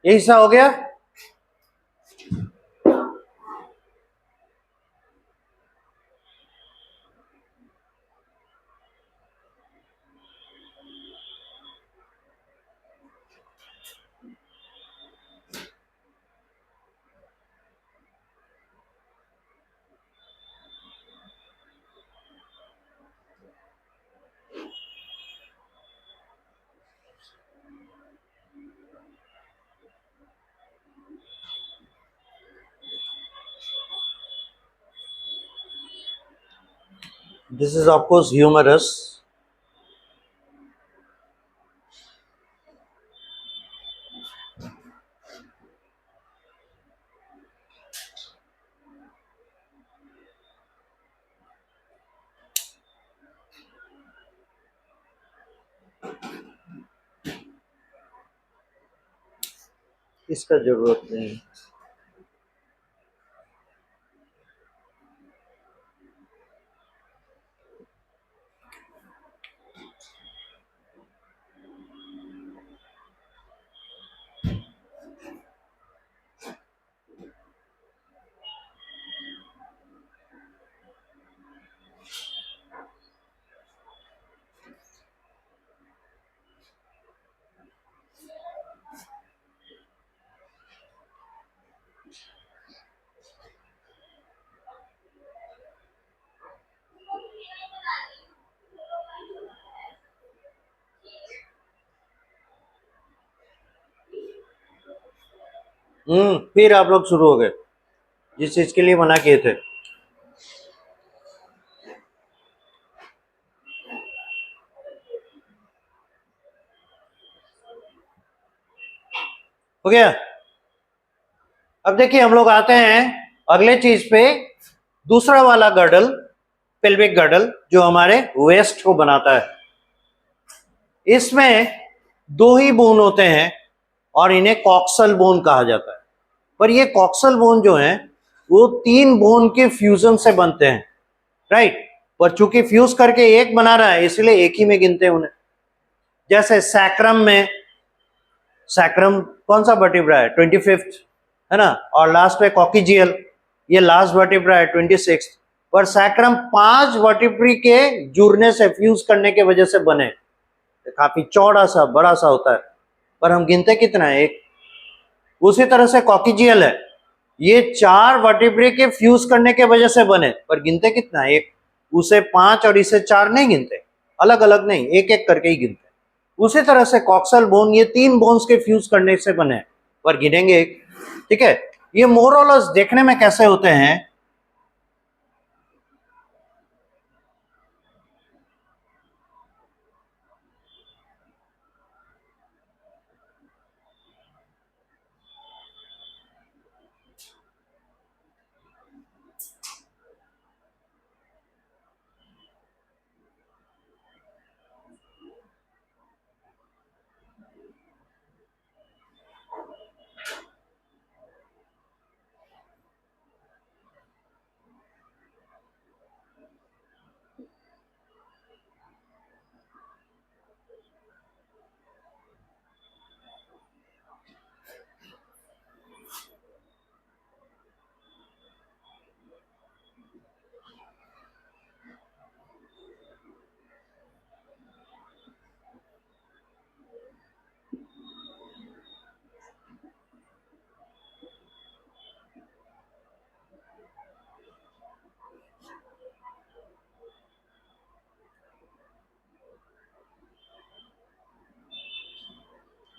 ये हिस्सा हो गया। This is of course humorous. इसका जरूरत नहीं। फिर आप लोग शुरू हो गए जिस चीज के लिए मना किए थे। हो गया। अब देखिए हम लोग आते हैं अगले चीज पे, दूसरा वाला गर्डल, पेल्विक गर्डल, जो हमारे वेस्ट को बनाता है। इसमें दो ही बोन होते हैं और इन्हें कॉक्सल बोन कहा जाता है। पर ये कॉक्सल बोन जो है वो तीन बोन के फ्यूजन से बनते हैं, राइट। पर चूंकि फ्यूज करके एक बना रहा है इसलिए एक ही में गिनते हैं उन्हें। जैसे सैक्रम में, सैक्रम कौन सा वर्टिब्रा है, 25th, है ना, और लास्ट पे कॉकिजियल, ये लास्ट वर्टिब्रा है 26th। पर सैक्रम 5 वर्टिब्री के जुड़ने से, फ्यूज करने के वजह से बने, काफी चौड़ा सा बड़ा सा होता है। पर हम गिनते कितना है, एक। उसी तरह से कॉकिजियल है, ये 4 वर्टिब्रे के फ्यूज करने के वजह से बने, पर गिनते कितना, एक, उसे 5 और इसे 4 नहीं गिनते, अलग अलग नहीं, एक एक करके ही गिनते। उसी तरह से कॉक्सल बोन ये 3 बोन्स के फ्यूज करने से बने, पर गिनेंगे एक। ठीक है, ये मोरलस देखने में कैसे होते हैं,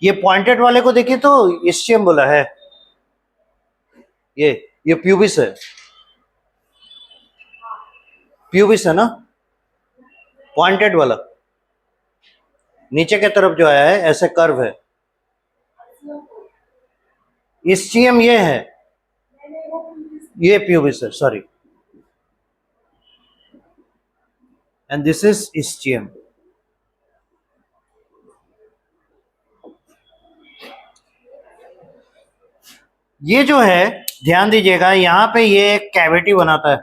ये पॉइंटेड वाले को देखिए तो इस्चियम बोला है, ये प्यूबिस है, प्यूबिस है ना, पॉइंटेड वाला, नीचे के तरफ जो आया है ऐसे कर्व है, इस्चियम ये है, ये प्यूबिस है, sorry, and this is ischium. ये जो है ध्यान दीजिएगा, यहां पे ये एक कैविटी बनाता है,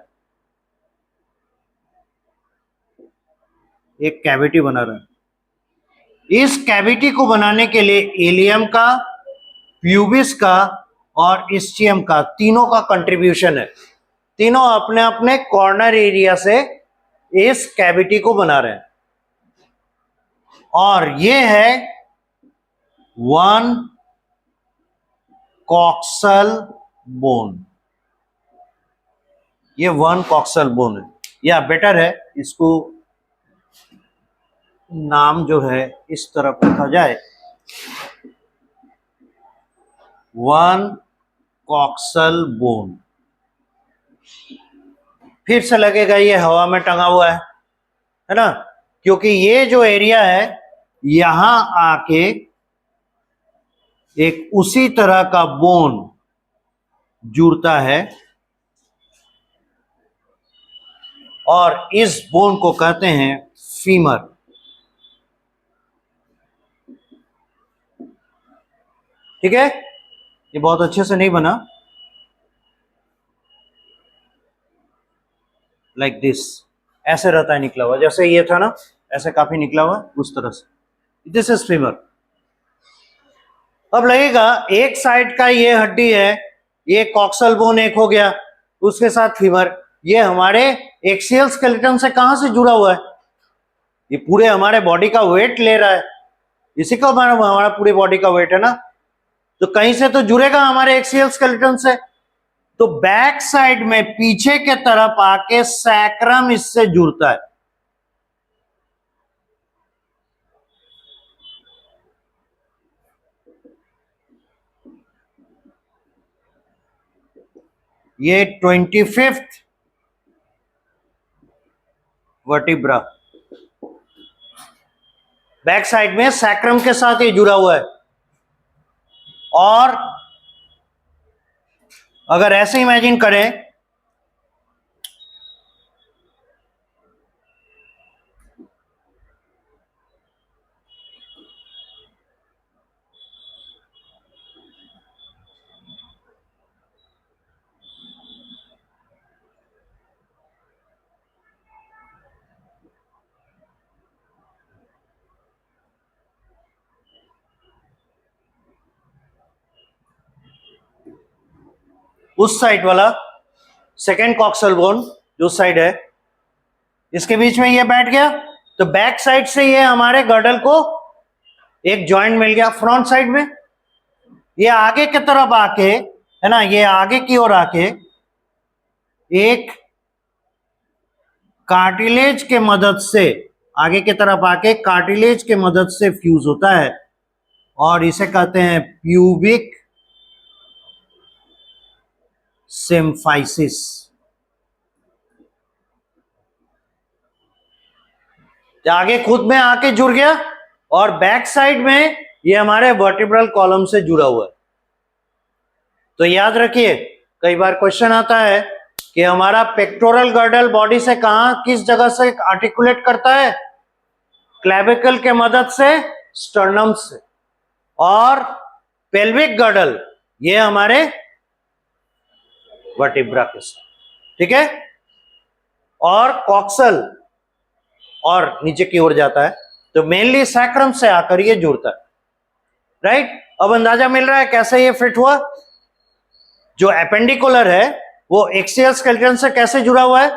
एक कैविटी बना रहा है। इस कैविटी को बनाने के लिए इलियम का, प्यूबिस का और इस्चियम का, तीनों का कंट्रीब्यूशन है। तीनों अपने अपने कॉर्नर एरिया से इस कैविटी को बना रहे हैं, और ये है 1 कॉक्सल बोन, ये 1 कॉक्सल बोन है, या बेटर है इसको नाम जो है इस तरफ रखा जाए, 1 कॉक्सल बोन। फिर से लगेगा ये हवा में टंगा हुआ है ना, क्योंकि ये जो एरिया है यहां आके एक उसी तरह का बोन जुड़ता है, और इस बोन को कहते हैं फीमर। ठीक है, ये बहुत अच्छे से नहीं बना, लाइक दिस, ऐसे रहता है निकला हुआ, जैसे ये था ना ऐसे काफी निकला हुआ उस तरह से, दिस इज फीमर। अब लगेगा एक साइड का ये हड्डी है, ये कॉक्सल बोन एक हो गया, उसके साथ फीमर, ये हमारे एक्सियल स्केलेटन से कहां से जुड़ा हुआ है, ये पूरे हमारे बॉडी का वेट ले रहा है, इसी का हमारा पूरी बॉडी का वेट है ना, तो कहीं से तो जुड़ेगा हमारे एक्सियल स्केलेटन से, तो बैक साइड में पीछे के तरफ आके सैक्रम इससे जुड़ता है। ये 25th वर्टिब्रा बैक साइड में सैक्रम के साथ ये जुड़ा हुआ है, और अगर ऐसे इमेजिन करें, उस साइड वाला सेकेंड कॉक्सल बोन जो साइड है, इसके बीच में ये बैठ गया, तो बैक साइड से ये हमारे गर्डल को एक जॉइंट मिल गया फ्रंट साइड में, ये आगे की तरफ आके, है ना, ये आगे की ओर आके एक कार्टिलेज के मदद से, आगे की तरफ आके कार्टिलेज के मदद से फ्यूज होता है और इसे कहते हैं प्यूबिक सिम्फाइसिस। आगे खुद में आके जुड़ गया और बैक साइड में ये हमारे वर्टिब्रल कॉलम से जुड़ा हुआ है। तो याद रखिए, कई बार क्वेश्चन आता है कि हमारा पेक्टोरल गर्डल बॉडी से कहां, किस जगह से आर्टिकुलेट करता है? क्लेविकल के मदद से स्टर्नम से। और पेल्विक गर्डल ये हमारे वर्टिब्रा के साथ, ठीक है। और कॉक्सल और नीचे की ओर जाता है, तो मेनली सैक्रम से आकर ये जुड़ता है, राइट। अब अंदाजा मिल रहा है कैसे ये फिट हुआ। जो एपेंडिकुलर है वो एक्सियल स्केलेटन से कैसे जुड़ा हुआ है?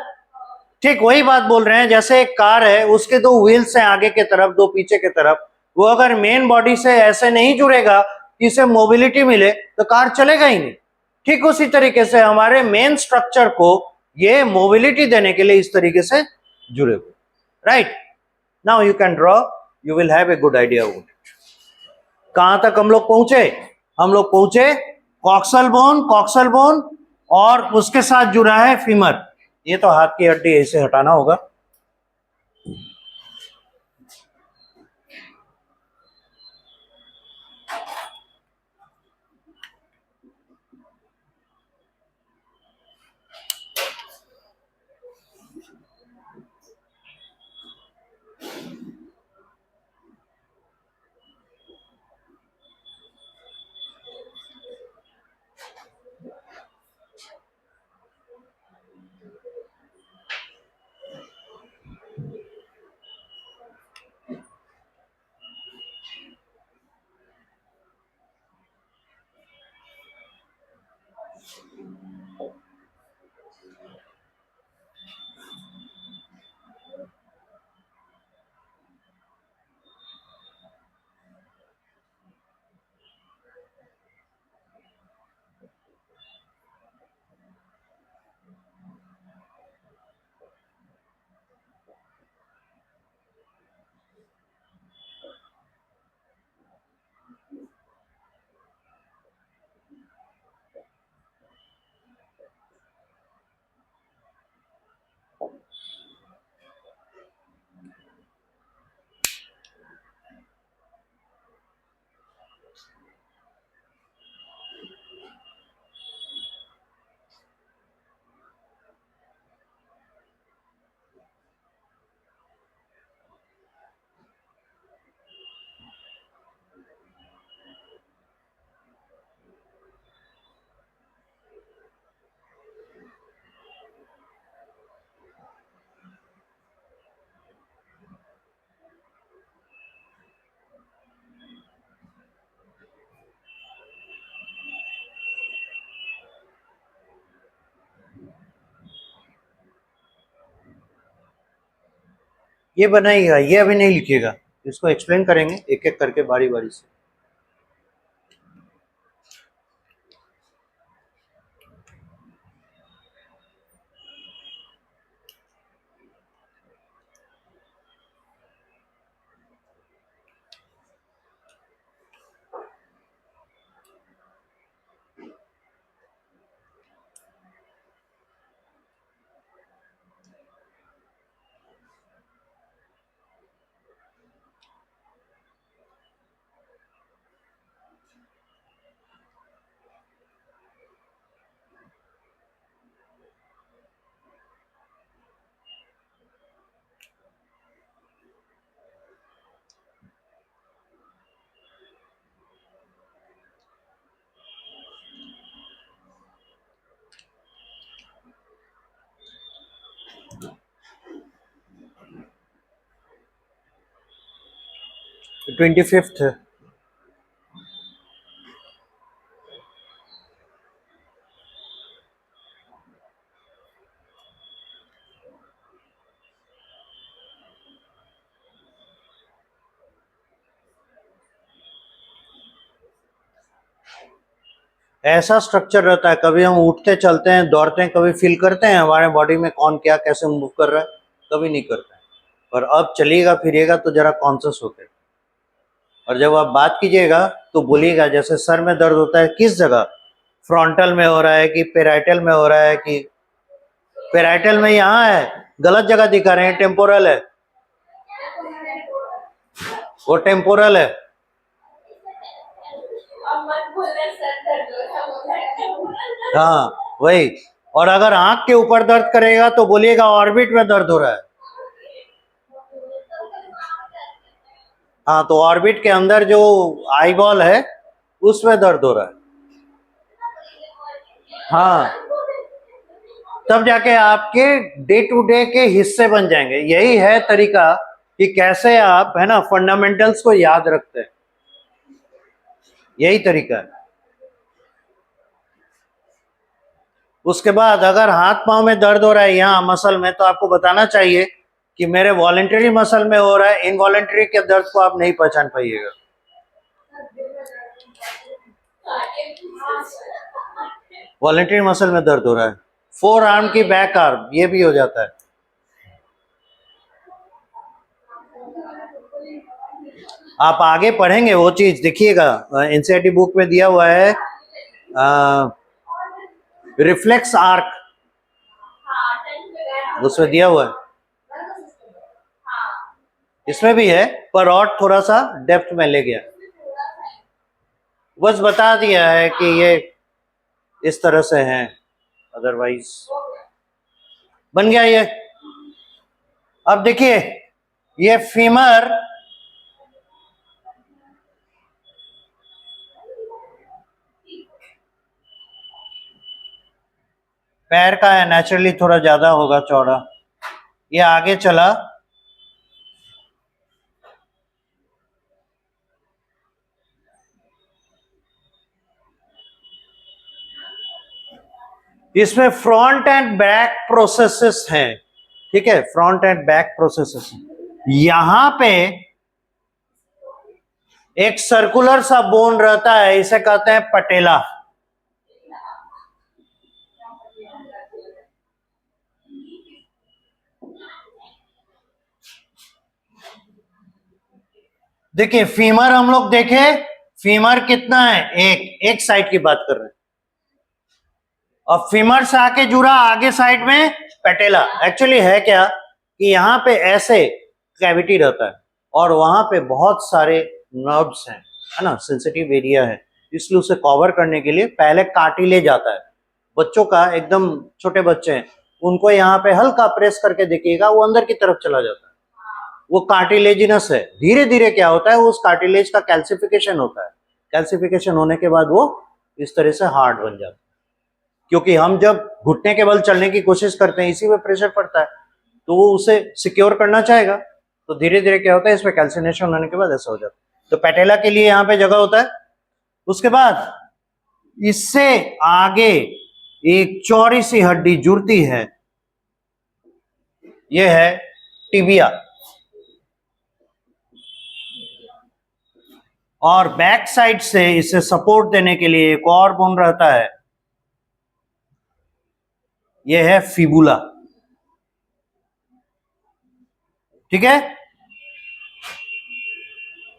ठीक वही बात बोल रहे हैं, जैसे एक कार है, उसके दो व्हील्स हैं, आगे के तरफ, दो पीछे के तरफ। वो अगर मेन बॉडी से ऐसे नहीं जुड़ेगा कि इसे मोबिलिटी मिले तो कार चलेगा ही नहीं। ठीक उसी तरीके से हमारे मेन स्ट्रक्चर को ये मोबिलिटी देने के लिए इस तरीके से जुड़े हुए, right. Now you can draw, you will have a good idea. कहां तक हम लोग पहुंचे? हम लोग पहुंचे कॉक्सल बोन, कॉक्सल बोन और उसके साथ जुड़ा है फीमर। ये तो हाथ की हड्डी, इसे हटाना होगा। ये बनाइएगा, ये अभी नहीं लिखिएगा, इसको एक्सप्लेन करेंगे एक एक करके बारी बारी से। तो 25th है। ऐसा स्ट्रक्चर रहता है, कभी हम उठते चलते हैं दौड़ते हैं, कभी फील करते हैं हमारे बॉडी में कौन क्या कैसे मूव कर रहा है? कभी नहीं करते हैं। पर अब चलिएगा फिरिएगा तो जरा कॉन्शियस होकर, और जब आप बात कीजिएगा तो बोलिएगा जैसे सर में दर्द होता है किस जगह, फ्रंटल में हो रहा है कि पेराइटल में हो रहा है, कि पेराइटल में यहाँ है, गलत जगह दिखा रहे हैं, टेम्पोरल है, वो टेम्पोरल है। हाँ वही। और अगर आंख के ऊपर दर्द करेगा तो बोलिएगा ऑर्बिट में दर्द हो रहा है। हाँ तो ऑर्बिट के अंदर जो आई बॉल है उसमें दर्द हो रहा है। हाँ तब जाके आपके डे टू डे के हिस्से बन जाएंगे। यही है तरीका कि कैसे आप है ना फंडामेंटल्स को याद रखते हैं, यही तरीका है। उसके बाद अगर हाथ पांव में दर्द हो रहा है यहाँ मसल में, तो आपको बताना चाहिए कि मेरे वॉलेंटरी मसल में हो रहा है, इनवॉलेंटरी के दर्द को आप नहीं पहचान पाइएगा। वॉलेंटरी मसल में दर्द हो रहा है, फोर आर्म की बैक आर्म, ये भी हो जाता है। आप आगे पढ़ेंगे वो चीज देखिएगा, एनसीईआरटी बुक में दिया हुआ है रिफ्लेक्स आर्क, उसमें दिया हुआ है, इसमें भी है पर और थोड़ा सा डेप्थ में ले गया, बस बता दिया है कि ये इस तरह से है, अदरवाइज बन गया ये। अब देखिए ये फीमर पैर का है, नेचुरली थोड़ा ज्यादा होगा चौड़ा, ये आगे चला, इसमें फ्रंट एंड बैक प्रोसेसेस हैं, ठीक है, फ्रंट एंड बैक प्रोसेसेस। यहां पे एक सर्कुलर सा बोन रहता है, इसे कहते हैं पटेला। देखिए फीमर हम लोग देखे, फीमर कितना है, एक साइड की बात कर रहे हैं, और फीमर से आके जुड़ा आगे साइड में पेटेला। एक्चुअली है क्या कि यहाँ पे ऐसे कैविटी रहता है और वहां पे बहुत सारे नर्व्स हैं, है ना, सेंसिटिव एरिया है, इसलिए उसे कवर करने के लिए पहले कार्टिलेज आता है। बच्चों का एकदम छोटे बच्चे हैं उनको यहाँ पे हल्का प्रेस करके देखिएगा, वो अंदर की तरफ चला जाता है, वो कार्टिलेजिनस है। धीरे धीरे क्या होता है, उस कार्टिलेज का कैल्सिफिकेशन होता है, कैल्सिफिकेशन होने के बाद वो इस तरह से हार्ड बन जाता है। क्योंकि हम जब घुटने के बल चलने की कोशिश करते हैं इसी में प्रेशर पड़ता है, तो वो उसे सिक्योर करना चाहेगा, तो धीरे धीरे क्या होता है, इसमें कैल्सिनेशन होने के बाद ऐसा हो जाता है। तो पेटेला के लिए यहाँ पे जगह होता है। उसके बाद इससे आगे एक चौड़ी सी हड्डी जुड़ती है, यह है टिबिया, और बैक साइड से इसे सपोर्ट देने के लिए एक और बोन रहता है, यह है फिबुला, ठीक है।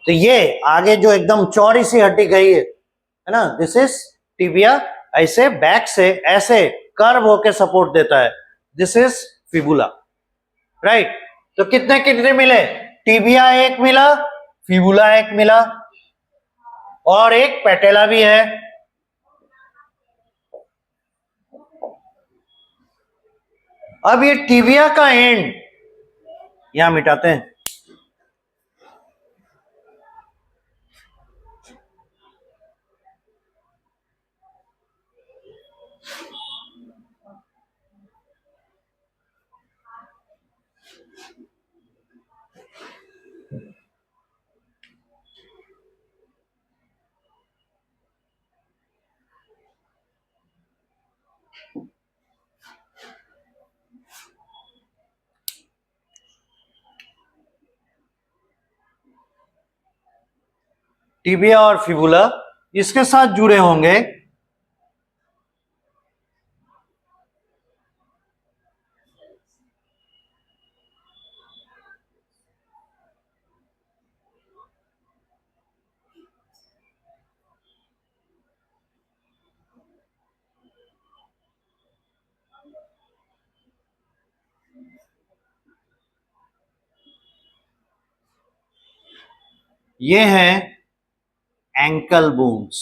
तो ये आगे जो एकदम चौड़ी सी हड्डी गई है ना, दिस इज टिबिया, ऐसे बैक से ऐसे कर्व होके सपोर्ट देता है, दिस इज फिबुला, राइट। तो कितने कितने मिले, टिबिया एक मिला, फिबुला एक मिला, और एक पेटेला भी है। अब ये टिबिया का एंड यहां मिटाते हैं, टिबिया और फिबुला इसके साथ जुड़े होंगे ये है एंकल बोन्स,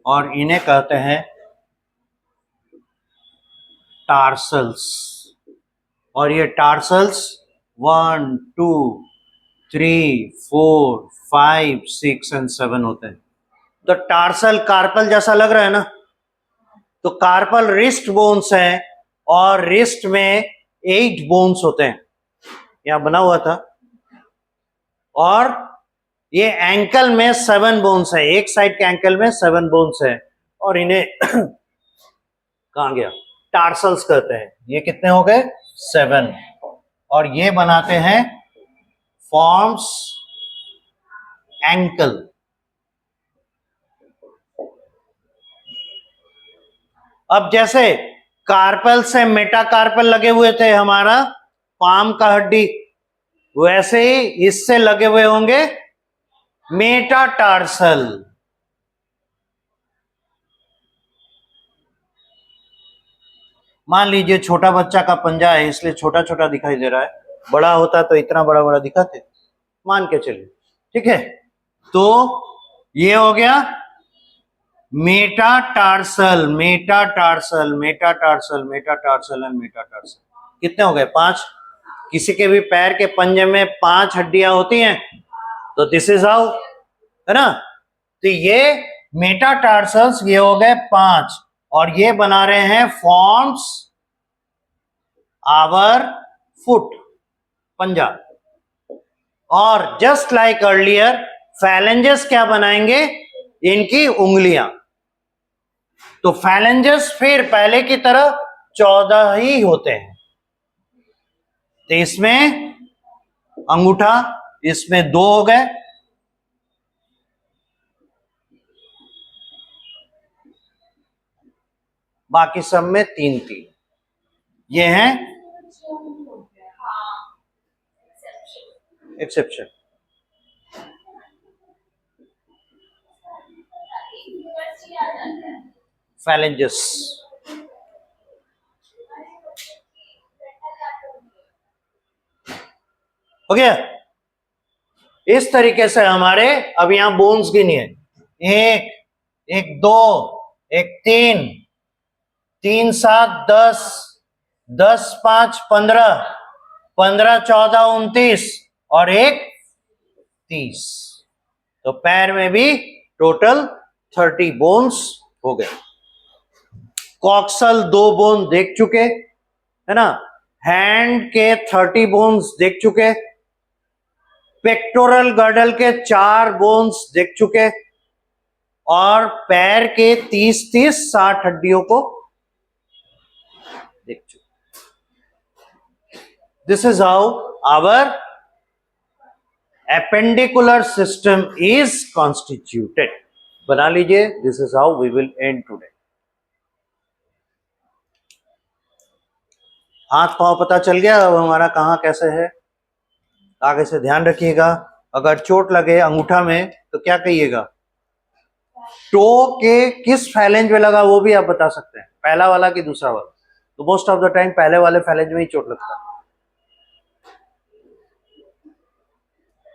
और इन्हें कहते हैं टार्सल्स। और ये टार्सल्स 1 2 3 4 5 6 एंड 7 होते हैं। तो टार्सल कार्पल जैसा लग रहा है ना, तो कार्पल रिस्ट बोन्स है, और रिस्ट में 8 बोन्स होते हैं, यहां बना हुआ था। और ये एंकल में 7 बोन्स है, एक साइड के एंकल में 7 बोन्स है, और इन्हें कहां गया, टार्सल्स कहते हैं। ये कितने हो गए, 7, और ये बनाते हैं फॉर्म्स एंकल। अब जैसे कार्पल से मेटाकार्पल लगे हुए थे हमारा पाम का हड्डी, वैसे ही इससे लगे हुए होंगे मेटाटार्सल। मान लीजिए छोटा बच्चा का पंजा है, इसलिए छोटा छोटा दिखाई दे रहा है, बड़ा होता तो इतना बड़ा बड़ा दिखाते, मान के चलिए, ठीक है। तो ये हो गया metatarsal, metatarsal, metatarsal, metatarsal and metatarsal. कितने हो गए, 5। किसी के भी पैर के पंजे में 5 हड्डियां होती हैं, तो दिस इज हाउ, है ना। तो ये मेटाटार्सल्स ये हो गए 5, और ये बना रहे हैं फॉर्म्स आवर फुट, पंजा। और जस्ट लाइक अर्लियर फैलेंजेस क्या बनाएंगे, इनकी उंगलियां। तो फैलेंजेस फिर पहले की तरह 14 ही होते हैं। तो इसमें अंगूठा, इसमें 2 हो गए, बाकी सब में 3 3। ये हैं एक्सेप्शन। फैलेंजेस हो गया। इस तरीके से हमारे अब यहां बोन्स गिनिए, 1 1 2 1 3 3 7 10 10 5 15 15 14 29 और 1 30। तो पैर में भी टोटल 30 बोन्स हो गए। कॉक्सल 2 बोन देख चुके, है ना। हैंड के 30 बोन्स देख चुके, पेक्टोरल गर्डल के 4 बोन्स देख चुके, और पैर के 30 30 60 हड्डियों को देख चुके। This is how our appendicular system is constituted। बना लीजिए, this is how we will end today. हाथ पांव पता चल गया अब हमारा कहां कैसे है। आगे से ध्यान रखिएगा, अगर चोट लगे अंगूठा में तो क्या कहिएगा, टो के किस फैलेंज में लगा वो भी आप बता सकते हैं, पहला वाला कि दूसरा वाला। तो मोस्ट ऑफ द टाइम पहले वाले फैलेंज में ही चोट लगता है।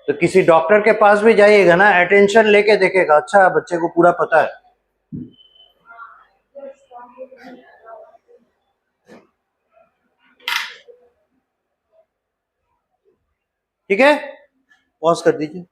तो किसी डॉक्टर के पास भी जाइएगा ना, अटेंशन लेके देखेगा, अच्छा बच्चे को पूरा पता है। ठीक है, पॉज कर दीजिए।